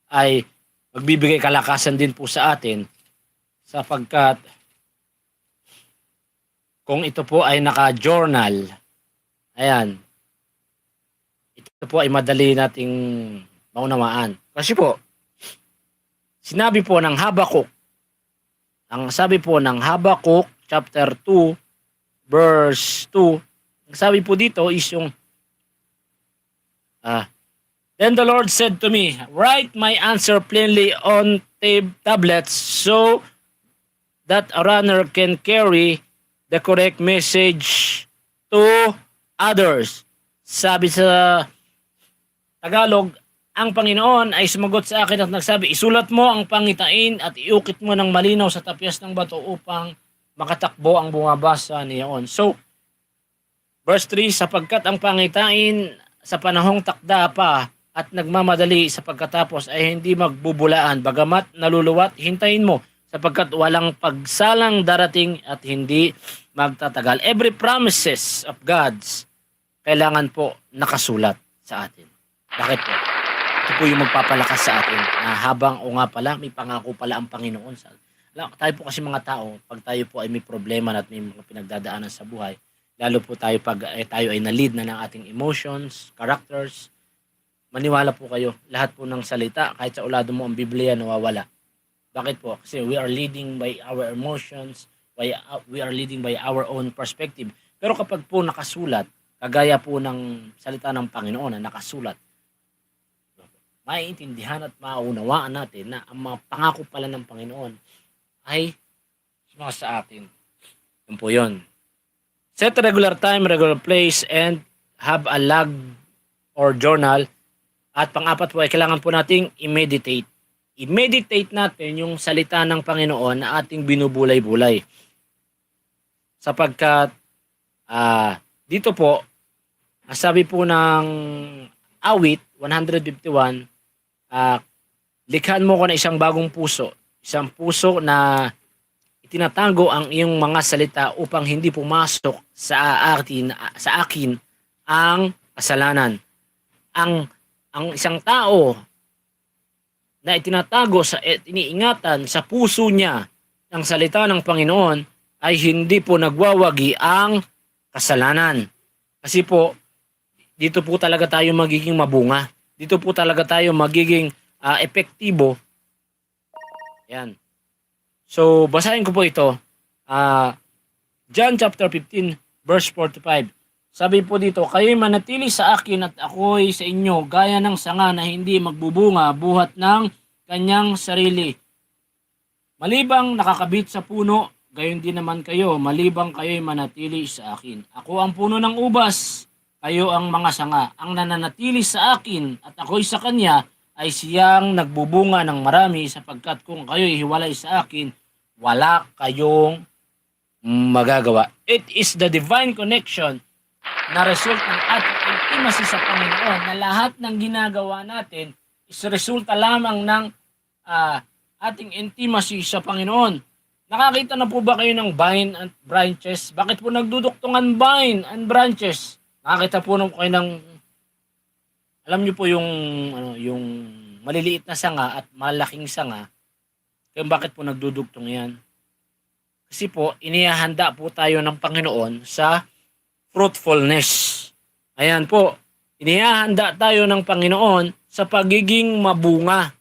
ay magbibigay kalakasan din po sa atin, sapagkat kung ito po ay naka-journal, ayan, ito po ay madali nating maunawaan. Kasi po, sinabi po ng Habakuk, ang sabi po ng Habakuk chapter 2 verse 2, ang sabi po dito is yung Then the Lord said to me, write my answer plainly on tablets so that a runner can carry the correct message to others. Sabi sa Tagalog, ang Panginoon ay sumagot sa akin at nagsabi, isulat mo ang pangitain at iukit mo ng malinaw sa tapyas ng bato upang makatakbo ang bumabasa niyaon. So, verse 3, sapagkat ang pangitain sa panahong takda pa at nagmamadali sa pagkatapos ay hindi magbubulaan, bagamat naluluwat, hintayin mo, sapagkat walang pagsalang darating at hindi magtatagal. Every promises of God's kailangan po nakasulat sa atin. Bakit po? Ito po yung magpapalakas sa atin na habang o nga pala, may pangako pala ang Panginoon. Tayo po kasi mga tao, pag tayo po ay may problema at may mga pinagdadaanan sa buhay, lalo po tayo pag tayo ay na-lead na ng ating emotions, characters, maniwala po kayo, lahat po ng salita, kahit sa ulado mo ang Biblia, nawawala. Bakit po? Kasi we are leading by our emotions, we are leading by our own perspective. Pero kapag po nakasulat, kagaya po ng salita ng Panginoon na nakasulat, maiintindihan at maunawaan natin na ang mga pangako pala ng Panginoon ay mga sa atin. Yun po yun. Set a regular time, regular place, and have a log or journal. At pang-apat po ay kailangan po nating i-meditate. I-meditate natin yung salita ng Panginoon na ating binubulay-bulay. Sapagkat dito po, sabi po ng awit 151, likhan mo ko na isang bagong puso. Isang puso na itinatago ang iyong mga salita upang hindi pumasok sa akin ang kasalanan. Ang isang tao na itinatago iniingatan sa puso niya ang salita ng Panginoon ay hindi po nagwawagi ang kasalanan. Kasi po, dito po talaga tayo magiging mabunga. Dito po talaga tayo magiging epektibo. Yan. So, basahin ko po ito. John chapter 15, verse 45. Sabi po dito, kayo'y manatili sa akin at ako'y sa inyo, gaya ng sanga na hindi magbubunga buhat ng kanyang sarili. Malibang nakakabit sa puno, gayon din naman kayo, malibang kayo'y manatili sa akin. Ako ang puno ng ubas, kayo ang mga sanga. Ang nananatili sa akin at ako'y sa kanya ay siyang nagbubunga ng marami, sapagkat kung kayo'y hiwalay sa akin, wala kayong magagawa. It is the divine connection na result ng ating intimacy sa Panginoon, na lahat ng ginagawa natin is resulta lamang ng ating intimacy sa Panginoon. Nakakita na po ba kayo ng vine and branches? Bakit po nagduduktungan vine and branches? Nakakita po kayo ng, alam niyo po yung maliliit na sanga at malaking sanga. Kaya bakit po nagdudugtong yan? Kasi po, inihahanda po tayo ng Panginoon sa fruitfulness. Ayan po, inihahanda tayo ng Panginoon sa pagiging mabunga.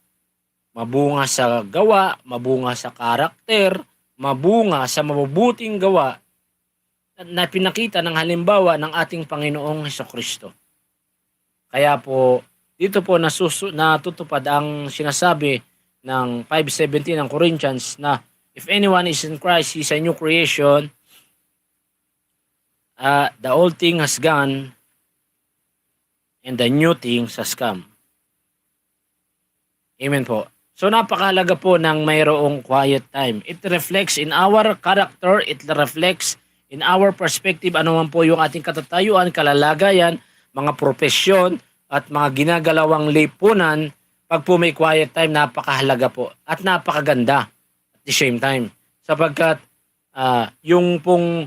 Mabunga sa gawa, mabunga sa karakter, mabunga sa mabubuting gawa na pinakita ng halimbawa ng ating Panginoong Hesukristo. Kaya po, dito po natutupad ang sinasabi ng 5:17 ng Corinthians na if anyone is in Christ, he's a new creation. The old thing has gone and the new things has come. Amen po. So napakahalaga po ng mayroong quiet time. It reflects in our character, it reflects in our perspective, ano man po yung ating katatayuan, kalalagayan, mga profesyon, at mga ginagalawang lipunan. Pag po may quiet time, napakahalaga po at napakaganda at the same time. Sapagkat yung pong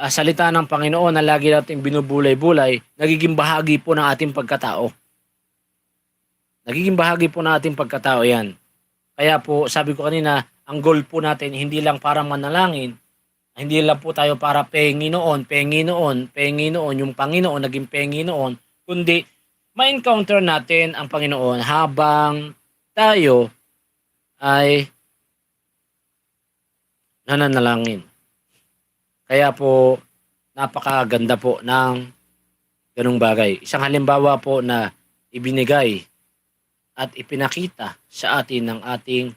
salita ng Panginoon na lagi nating binubulay-bulay, nagiging bahagi po ng ating pagkatao. Nagiging bahagi po ng ating pagkatao yan. Kaya po, sabi ko kanina, ang goal po natin, hindi lang para manalangin, hindi lang po tayo para Panginoon, yung Panginoon, naging Panginoon, kundi ma-encounter natin ang Panginoon habang tayo ay nananalangin. Kaya po, napakaganda po ng ganung bagay. Isang halimbawa po na ibinigay at ipinakita sa atin ng ating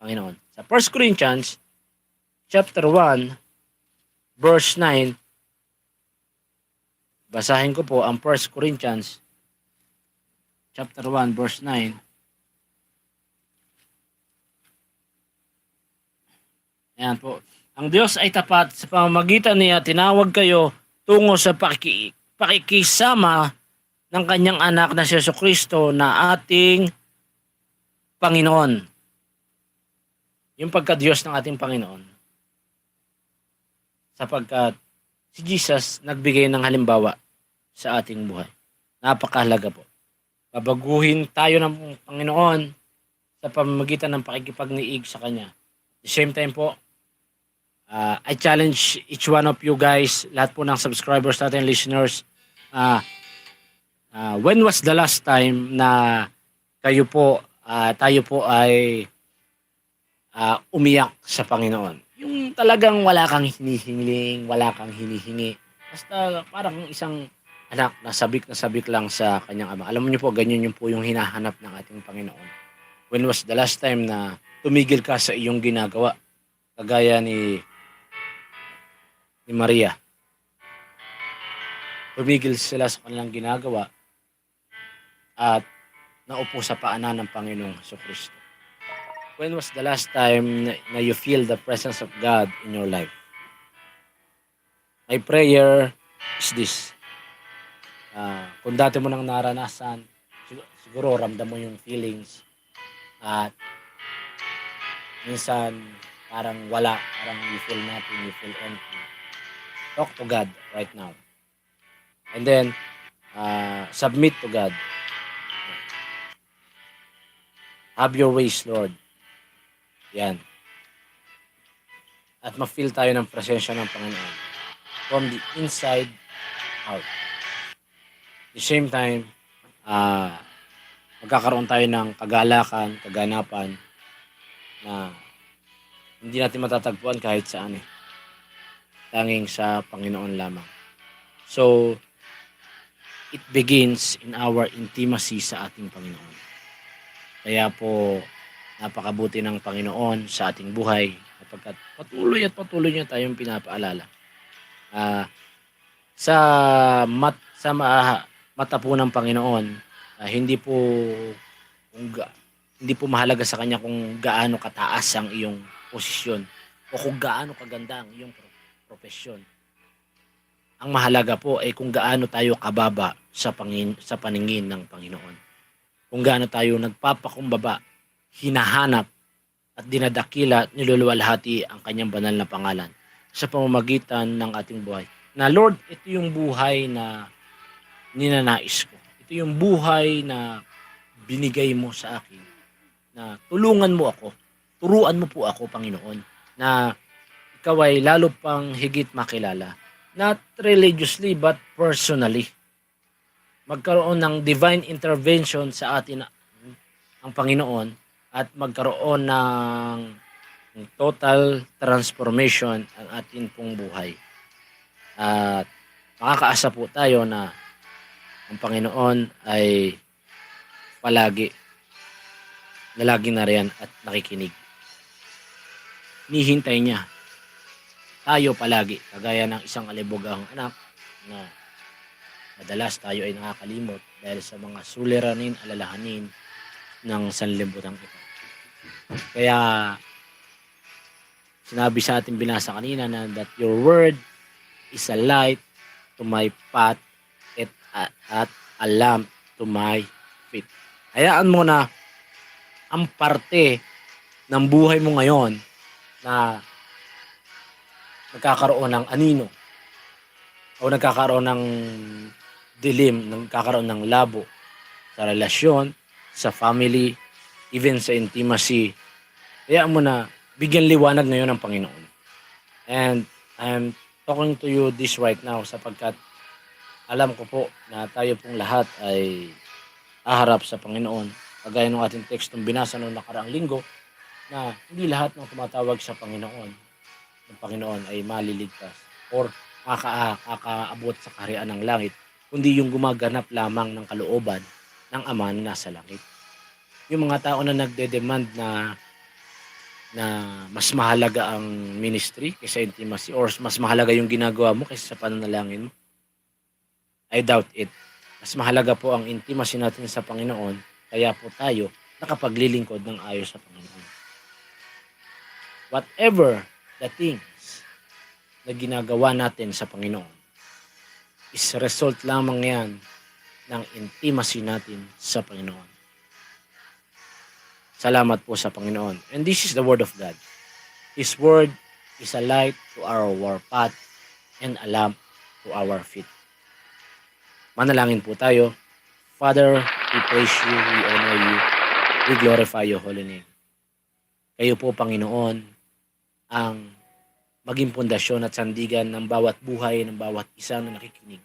Panginoon. Sa 1 Corinthians chapter 1 verse 9, basahin ko po ang 1 Corinthians chapter 1 verse 9. Ayan po. Ang Diyos ay tapat, sa pamamagitan niya tinawag kayo tungo sa pakikisama ng kanyang anak na si Jesucristo na ating Panginoon. Yung pagka-Diyos ng ating Panginoon. Sapagkat si Jesus nagbigay ng halimbawa sa ating buhay. Napakahalaga po. Babaguhin tayo ng Panginoon sa pamamagitan ng pakikipagniig sa Kanya. At the same time po, I challenge each one of you guys, lahat po ng subscribers natin, listeners, when was the last time na kayo po, tayo po ay umiyak sa Panginoon? Yung talagang wala kang hinihingi, basta parang isang anak na sabik lang sa kanyang ama. Alam niyo po, ganyan yung po yung hinahanap ng ating Panginoon. When was the last time na tumigil ka sa iyong ginagawa? Kagaya ni Maria. Tumigil sila sa kanilang ginagawa at naupo sa paanan ng Panginoong Jesucristo. When was the last time na you feel the presence of God in your life? My prayer is this. Kung dati mo nang naranasan, siguro ramdam mo yung feelings at minsan parang wala, parang you feel nothing, you feel empty. Talk to God right now. And then, submit to God. Have your ways, Lord. Yan. At ma-feel tayo ng presensya ng Panginoon. From the inside out. At the same time, magkakaroon tayo ng kagalakan, kaganapan na hindi natin matatagpuan kahit saan eh. Tanging sa Panginoon lamang. So, it begins in our intimacy sa ating Panginoon. Kaya po, napakabuti ng Panginoon sa ating buhay sapagkat patuloy niya tayong pinapaalala. Sa mata po ng Panginoon, hindi po mahalaga sa Kanya kung gaano kataas ang iyong posisyon o kung gaano kaganda ang iyong profesyon. Ang mahalaga po ay kung gaano tayo kababa sa paningin ng Panginoon. Kung gaano tayo nagpapakumbaba, hinahanap at dinadakila at niluluwalhati ang kanyang banal na pangalan sa pamamagitan ng ating buhay. Na Lord, ito yung buhay na ninanais ko. Ito yung buhay na binigay mo sa akin. Na tulungan mo ako, turuan mo po ako, Panginoon, na ikaw ay lalo pang higit makilala. Not religiously but personally. Magkaroon ng divine intervention sa atin ang Panginoon at magkaroon ng total transformation ang ating pong buhay. At makakaasa po tayo na ang Panginoon ay palagi na laging nariyan at nakikinig. Hinihintay niya tayo palagi, kagaya ng isang alibugahang anak na madalas tayo ay nakakalimot dahil sa mga suliranin, alalahanin ng sanlibutan ito. Kaya sinabi sa ating binasa kanina na that your word is a light to my path at a lamp to my feet. Hayaan mo na ang parte ng buhay mo ngayon na nagkakaroon ng anino o nagkakaroon ng dilim, nagkakaroon ng labo sa relasyon, sa family, even sa intimacy. Hayaan mo na bigyan liwanag ngayon ng Panginoon. And I'm talking to you this right now sapagkat alam ko po na tayo pong lahat ay aharap sa Panginoon. Kagaya ng ating tekstong binasa noong nakaraang linggo na hindi lahat ng tumatawag sa Panginoon ng Panginoon ay maliligtas or makakaabot sa kaharian ng langit, kundi yung gumaganap lamang ng kalooban ng Ama na nasa langit. Yung mga tao na nagde-demand na mas mahalaga ang ministry kaysa intimacy or mas mahalaga yung ginagawa mo kaysa sa pananalangin mo, I doubt it. Mas mahalaga po ang intimacy natin sa Panginoon, kaya po tayo nakapaglilingkod ng ayos sa Panginoon. Whatever the things na ginagawa natin sa Panginoon is result lamang yan ng intimacy natin sa Panginoon. Salamat po sa Panginoon. And this is the Word of God. His Word is a light to our path and a lamp to our feet. Manalangin po tayo. Father, we praise you, we honor you, we glorify your holy name. Kayo po, Panginoon, ang maging pundasyon at sandigan ng bawat buhay, ng bawat isa na nakikinig.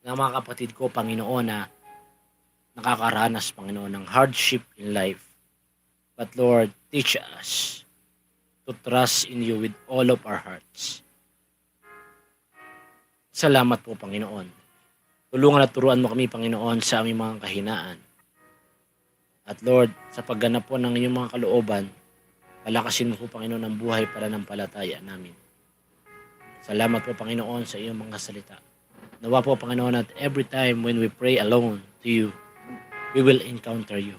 Ng mga kapatid ko, Panginoon, na nakakaranas, Panginoon, ng hardship in life. But Lord, teach us to trust in you with all of our hearts. Salamat po, Panginoon. Tulungan at turuan mo kami, Panginoon, sa aming mga kahinaan. At Lord, sa pagganap po ng iyong mga kalooban, palakasin mo po, Panginoon, ang buhay para ng palataya namin. Salamat po, Panginoon, sa iyong mga salita. Nawa po, Panginoon, at every time when we pray alone to you, we will encounter you.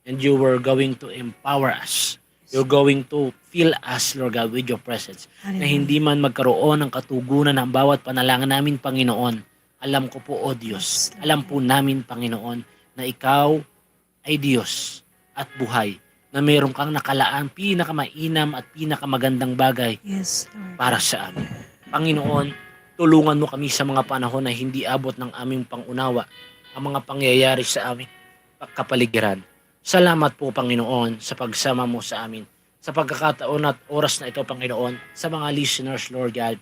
And you were going to empower us. You're going to fill us, Lord God, with your presence. Na hindi man magkaroon ng katugunan ng bawat panalangin namin, Panginoon. Alam ko po, O Diyos, alam po namin, Panginoon, na ikaw ay Diyos at buhay, na mayroon kang nakalaan pinakamainam at pinakamagandang bagay para sa amin. Panginoon, tulungan mo kami sa mga panahon na hindi abot ng aming pangunawa ang mga pangyayari sa aming kapaligiran. Salamat po, Panginoon, sa pagsama mo sa amin. Sa pagkakataon at oras na ito, Panginoon, sa mga listeners, Lord God.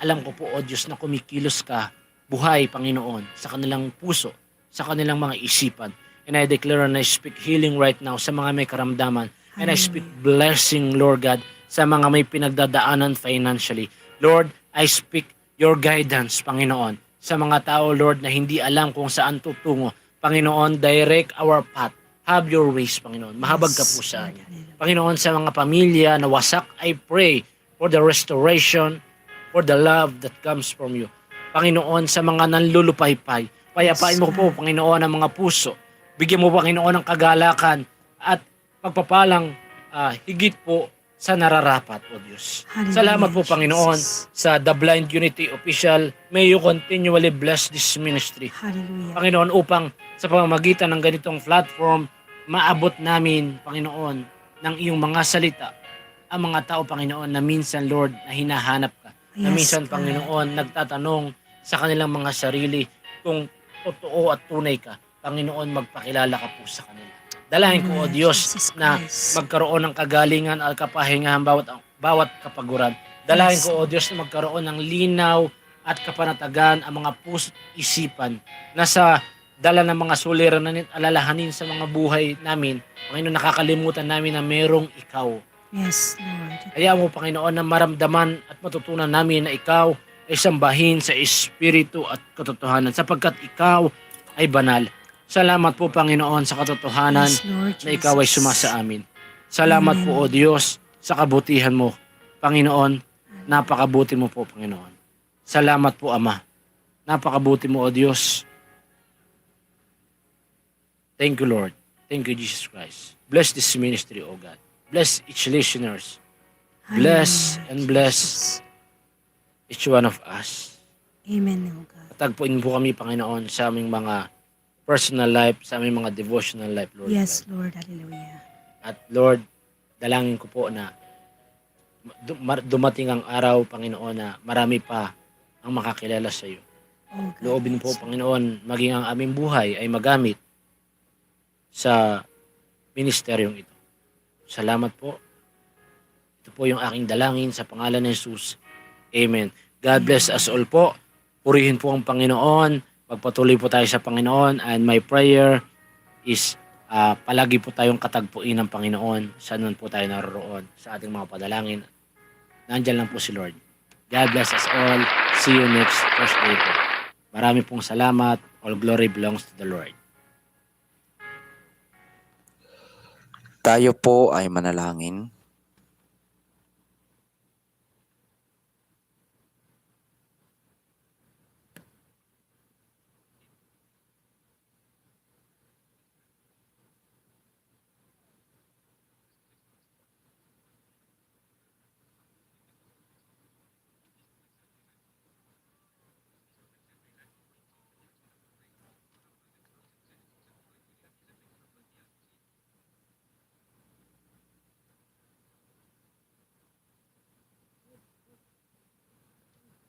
Alam ko po, O Diyos, na kumikilos ka, buhay, Panginoon, sa kanilang puso, sa kanilang mga isipan. And I declare and I speak healing right now sa mga may karamdaman. And I speak blessing, Lord God, sa mga may pinagdadaanan financially. Lord, I speak your guidance, Panginoon, sa mga tao, Lord, na hindi alam kung saan tutungo. Panginoon, direct our path. Have your ways, Panginoon. Mahabag ka po sa amin. Panginoon, sa mga pamilya na wasak, I pray for the restoration, for the love that comes from you. Panginoon, sa mga nanlulupaypay, payapain mo po, Panginoon, ang mga puso. Bigyan mo, Panginoon, ng kagalakan at pagpapalang higit po sa nararapat, O Diyos. Hallelujah, Salamat po, Panginoon, Jesus. sa The Blind Unity Official. May you continually bless this ministry. Hallelujah. Panginoon, upang sa pamamagitan ng ganitong platform, maabot namin, Panginoon, ng iyong mga salita, ang mga tao, Panginoon, na minsan, Lord, na hinahanap ka. Na minsan, God. Panginoon, nagtatanong sa kanilang mga sarili kung totoo at tunay ka. Panginoon, magpakilala ka po sa kanila. Dalahin ko, O Diyos, Jesus na Christ. magkaroon ng kagalingan at kapahingahan bawat kapaguran. Dalahin ko, O Diyos, na magkaroon ng linaw at kapanatagan ang mga puso't isipan na sa dala ng mga suliranin at alalahanin sa mga buhay namin, Panginoon, nakakalimutan namin na merong ikaw. Yes, Lord. Kaya mo, Panginoon, na maramdaman at matutunan namin na ikaw ay sambahin sa espiritu at katotohanan sapagkat ikaw ay banal. Salamat po, Panginoon, sa katotohanan Yes, Lord na ikaw ay Jesus. sumasa amin. Salamat po, O Diyos, sa kabutihan mo. Panginoon, napakabuti mo po, Panginoon. Salamat po, Ama. Napakabuti mo, O Diyos. Thank you, Lord. Thank you, Jesus Christ. Bless this ministry, O God. Bless each listeners. Bless Hallelujah, and bless Jesus. each one of us. Amen, O God. Tagpuin po kami, Panginoon, sa aming mga personal life, sa aming mga devotional life, Lord Yes, God. Lord. Hallelujah. At Lord, dalangin ko po na dumating ang araw, Panginoon, na marami pa ang makakilala sa iyo. Oh, God. Loobin po, Yes. Panginoon, maging ang aming buhay ay magamit sa ministeryong ito. Salamat po. Ito po yung aking dalangin sa pangalan ni Jesus. Amen. God bless us all po. Purihin po ang Panginoon. Magpatuloy po tayo sa Panginoon. And my prayer is palagi po tayong katagpuin ng Panginoon. Saan man po tayo naroon sa ating mga padalangin. Nandyan lang po si Lord. God bless us all. See you next Thursday po. Marami pong salamat. All glory belongs to the Lord. Tayo po ay manalangin.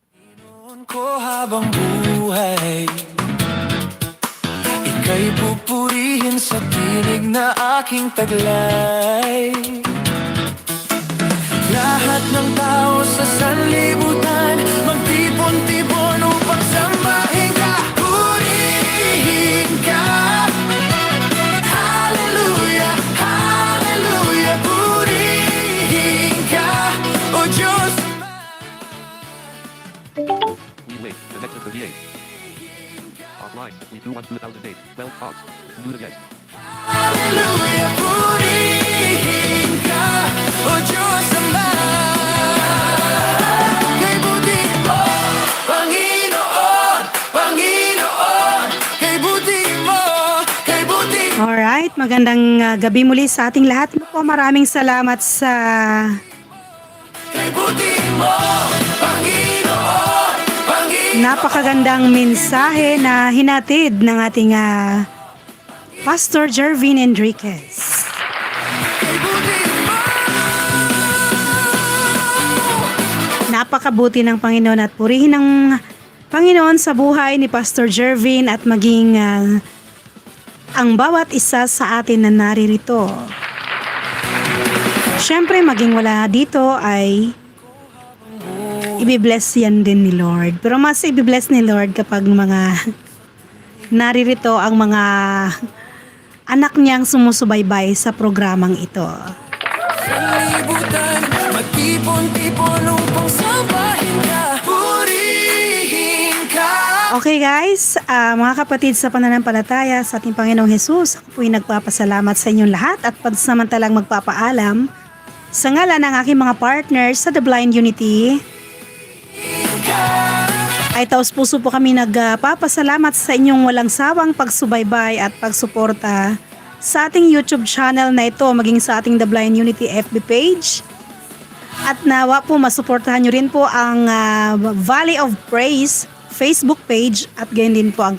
Panginoon ko habang buhay, ika'y pupurihin sa tinig na aking taglay. Lahat ng tao sa sanlibutan magtipon-tipon upang sambahin ka, purihin ka. Hallelujah, hallelujah, purihin ka, O Diyos. We wait. Connect to the VA. Offline. We do 2008. 12 Fox. Do it again. Hallelujah, purihin ka, O Diyos Ama. Kay buti mo, Panginoon, Panginoon, kay buti mo, kay buti mo. Alright, magandang gabi muli sa ating lahat. Po, maraming salamat sa Kay buti mo, Panginoon, Panginoon. napakagandang mensahe na hinatid ng ating Pastor Jervin Enriquez. Napakabuti ng Panginoon at purihin ng Panginoon sa buhay ni Pastor Jervin at maging ang bawat isa sa atin na naririto. Siyempre, maging wala dito ay ibibless yan din ni Lord. Pero mas ibibless ni Lord kapag mga naririto ang mga anak niyang sumusubaybay sa programang ito. Sanlibutan, magtipon-tipon upang sambahin ka, purihin ka. Okay guys, mga kapatid sa pananampalataya sa ating Panginoong Hesus, ako po'y nagpapasalamat sa inyong lahat at pagsamantalang magpapaalam sa ngalan ng aking mga partners sa The Blind Unity. Ay taos puso po kami nagpapasalamat sa inyong walang sawang pagsubaybay at pagsuporta sa ating YouTube channel na ito, maging sa ating The Blind Unity FB page. At nawa po masuportahan nyo rin po ang Valley of Praise Facebook page at gayon din po ang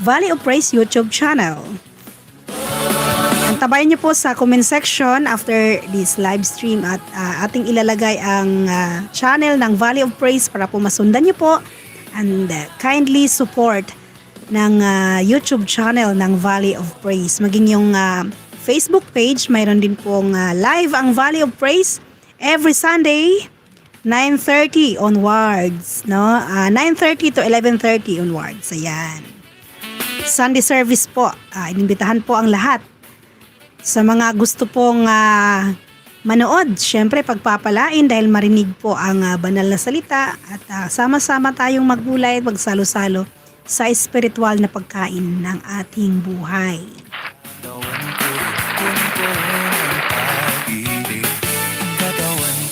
Valley of Praise YouTube channel. Antabayan nyo po sa comment section after this live stream at ating ilalagay ang channel ng Valley of Praise para po masundan nyo po and kindly support ng YouTube channel ng Valley of Praise. Maging yung Facebook page, mayroon din pong live ang Valley of Praise every Sunday 9:30 onwards, no? 9:30 to 11:30 onwards. Ayan. Sunday service po. Inimbitahan po ang lahat. Sa mga gusto pong manood, syempre pagpapalain dahil marinig po ang banal na salita at sama-sama tayong maggulay at magsalo-salo sa espiritual na pagkain ng ating buhay.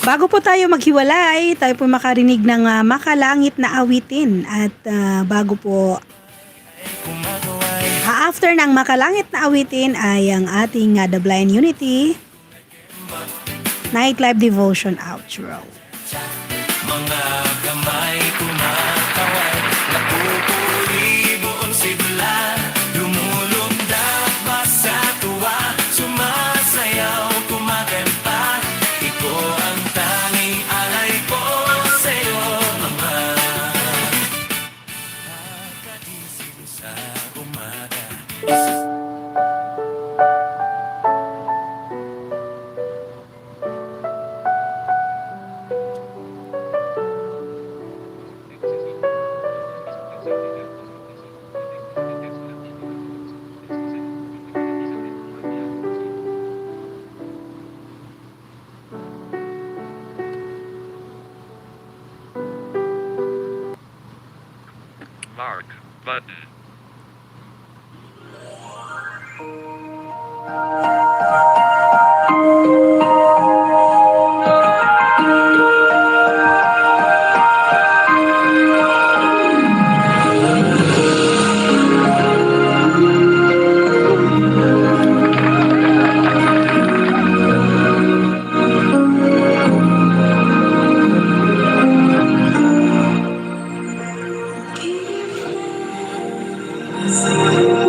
Bago po tayo maghiwalay, tayo po makarinig ng makalangit na awitin at bago po after ng makalangit na awitin ay ang ating The Blind Unity Night Live Devotion Outro. Mga kamay kumakaway, napupuri buong sigla, lumulundag pa sa tuwa, sumasayaw, kumakanta, ito ang tanging alay ko sa'yo, Ama. Pagkagising sa umaga, Mark button.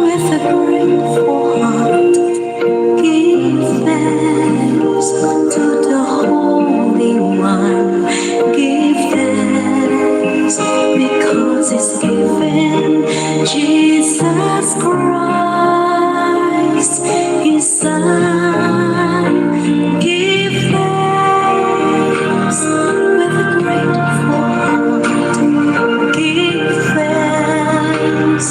With a grateful heart, give thanks to the Holy One. Give thanks because it's given Jesus Christ, His Son. Give thanks with a grateful heart. Give thanks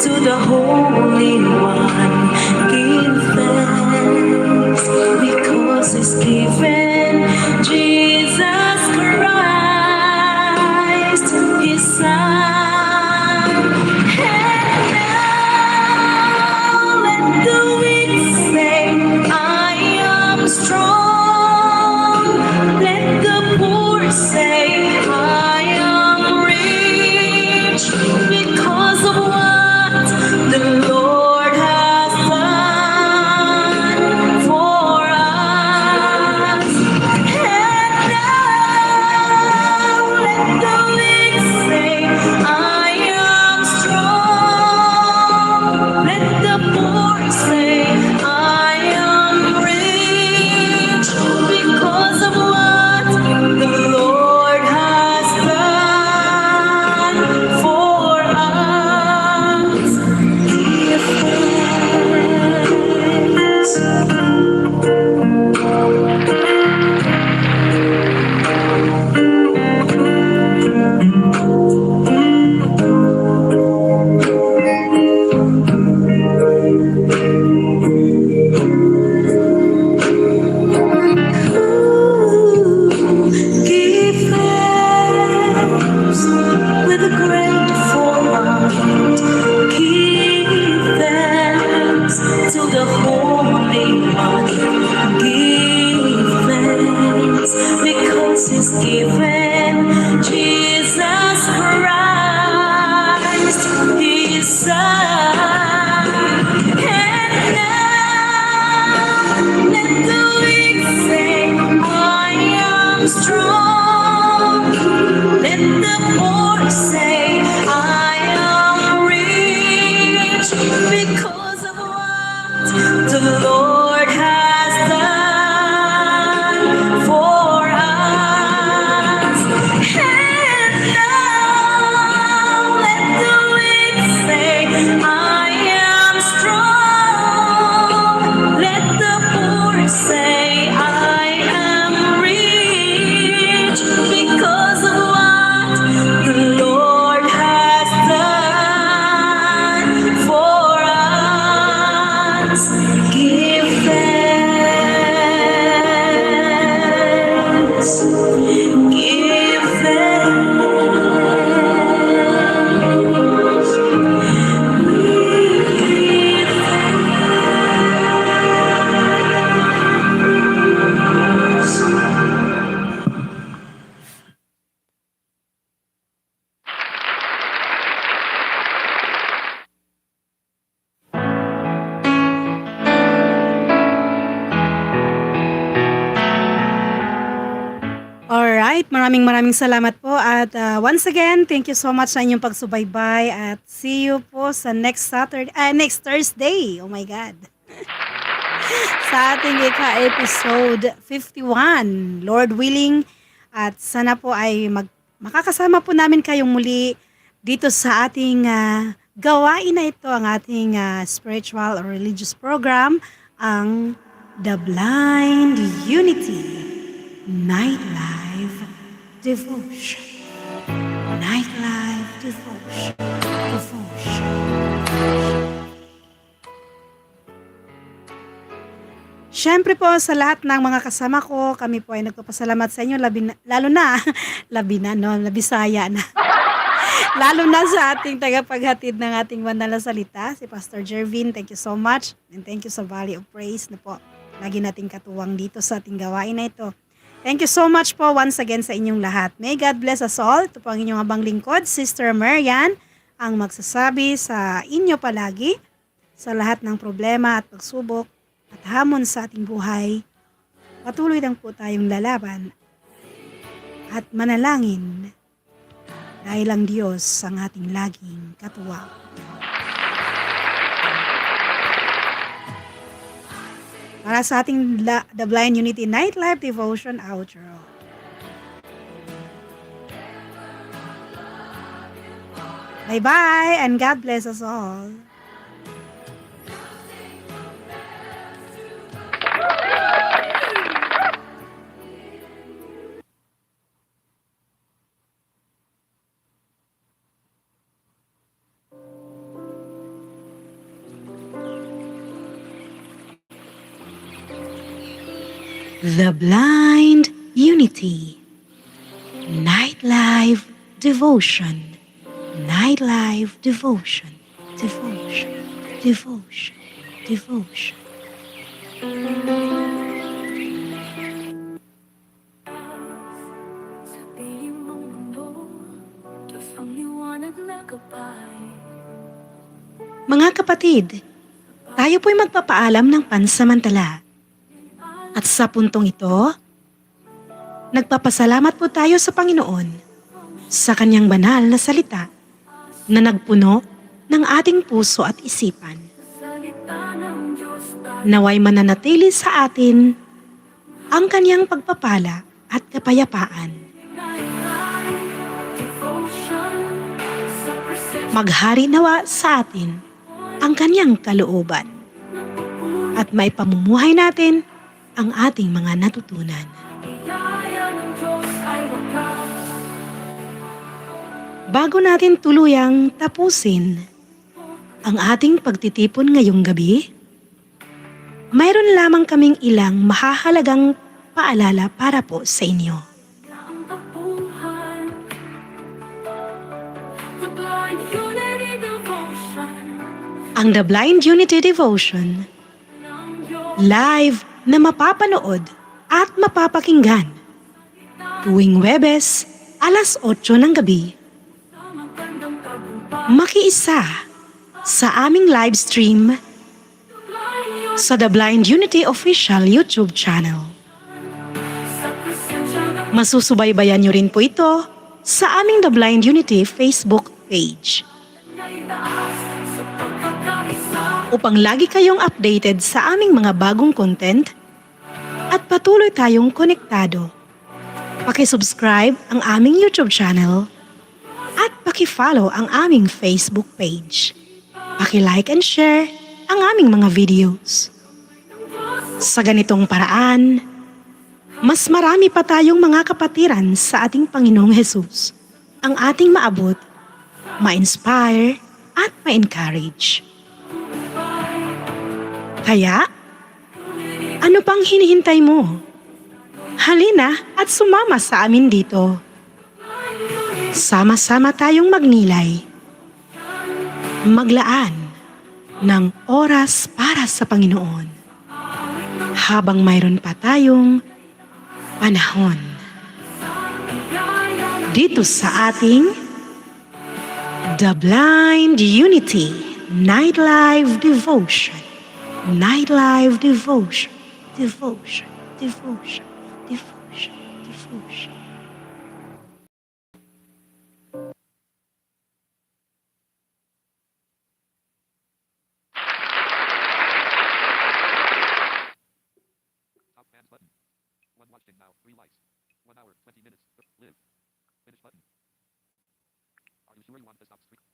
to the Holy One. Give thanks because it's given Jesus Christ, His Son. And now let the weak say, I am strong. Let the poor say, I am rich because of what the Lord has done for us. And now let the weak say, I am strong. Let the poor say, I am rich because of what the Lord has done for us. Give thanks. Give thanks with a grateful heart. Give thanks to the Holy One. Give thanks because He's given Jesus Christ, His Son. And now let the weak say, I am strong. Let the poor say, I am rich because of what the Lord has done for us. And now let the weak say, I am strong. Let the poor say, I am rich because of what the Lord Alright, maraming salamat po at once again, thank you so much sa inyong pagsubaybay at see you po sa next Thursday. Oh my God. Sa ating episode 51, Lord willing, at sana po ay makakasama po namin kayong muli dito sa ating gawain na ito, ang ating spiritual or religious program, ang The Blind Unity Nightlife Devotion. Nightlife Devotion. Siyempre po sa lahat ng mga kasama ko, kami po ay nagpapasalamat sa inyo, lalo na Bisaya na. Lalo na sa ating tagapaghatid ng ating banal na salita, si Pastor Jervin. Thank you so much and thank you sa Valley of Praise na po. Lagi nating katuwang dito sa ating gawain na ito. Thank you so much po once again sa inyong lahat. May God bless us all. Ito po ang inyong abang lingkod, Sister Marian, ang magsasabi sa inyo palagi sa lahat ng problema at pagsubok at hamon sa ating buhay. Patuloy lang po tayong lalaban at manalangin dahil ang Diyos ang ating laging katuwang. Para sa ating The Blind Unity Nightlife Devotion outro. Bye-bye and God bless us all. The Blind Unity Nightlife Devotion. Nightlife Devotion. Devotion. Sa piling mong mundo, tusang liwanag na gabay. Mga kapatid, tayo po'y magpapaalam ng pansamantala. At sa puntong ito, nagpapasalamat po tayo sa Panginoon sa kanyang banal na salita na nagpuno ng ating puso at isipan. Salita ng Diyos tayo Naway mananatili sa atin ang kanyang pagpapala at kapayapaan. devotion sa presensya Maghari nawa sa atin ang kanyang kalooban at maipamumuhay natin ang ating mga natutunan. biyaya ng Diyos ay wakas. Bago natin tuluyang tapusin ang ating pagtitipon ngayong gabi, mayroon lamang kaming ilang mahahalagang paalala para po sa inyo. Ang tapuhan, the blind unity devotion Ang The Blind Unity Devotion, ng Diyos. live na mapapanood at mapapakinggan tuwing Webes, alas 8 ng gabi, Sa magandang tagumpay, makiisa sa aming live stream sa The Blind Unity Official YouTube channel. sa presensya ng Masusubaybayan nyo rin po ito sa aming The Blind Unity Facebook page itaas sa pagkakaisa. upang lagi kayong updated sa aming mga bagong content at patuloy tayong konektado. Paki-subscribe ang aming YouTube channel at paki-follow ang aming Facebook page. Paki-like and share ang aming mga videos. Sa ganitong paraan, mas marami pa tayong mga kapatiran sa ating Panginoong Hesus ang ating maabot, ma-inspire at ma-encourage. Kaya, ano pang hinihintay mo? Halina at sumama sa amin dito. Sama-sama tayong magnilay, maglaan ng oras para sa Panginoon habang mayroon pa tayong panahon. Dito sa ating The Blind Unity Nightlife Devotion. Nightlife Devotion. Devotion. One watched in now. 3 likes. 1 hour, 20 minutes. Live. Finish button. Are you sure you want to stop stream?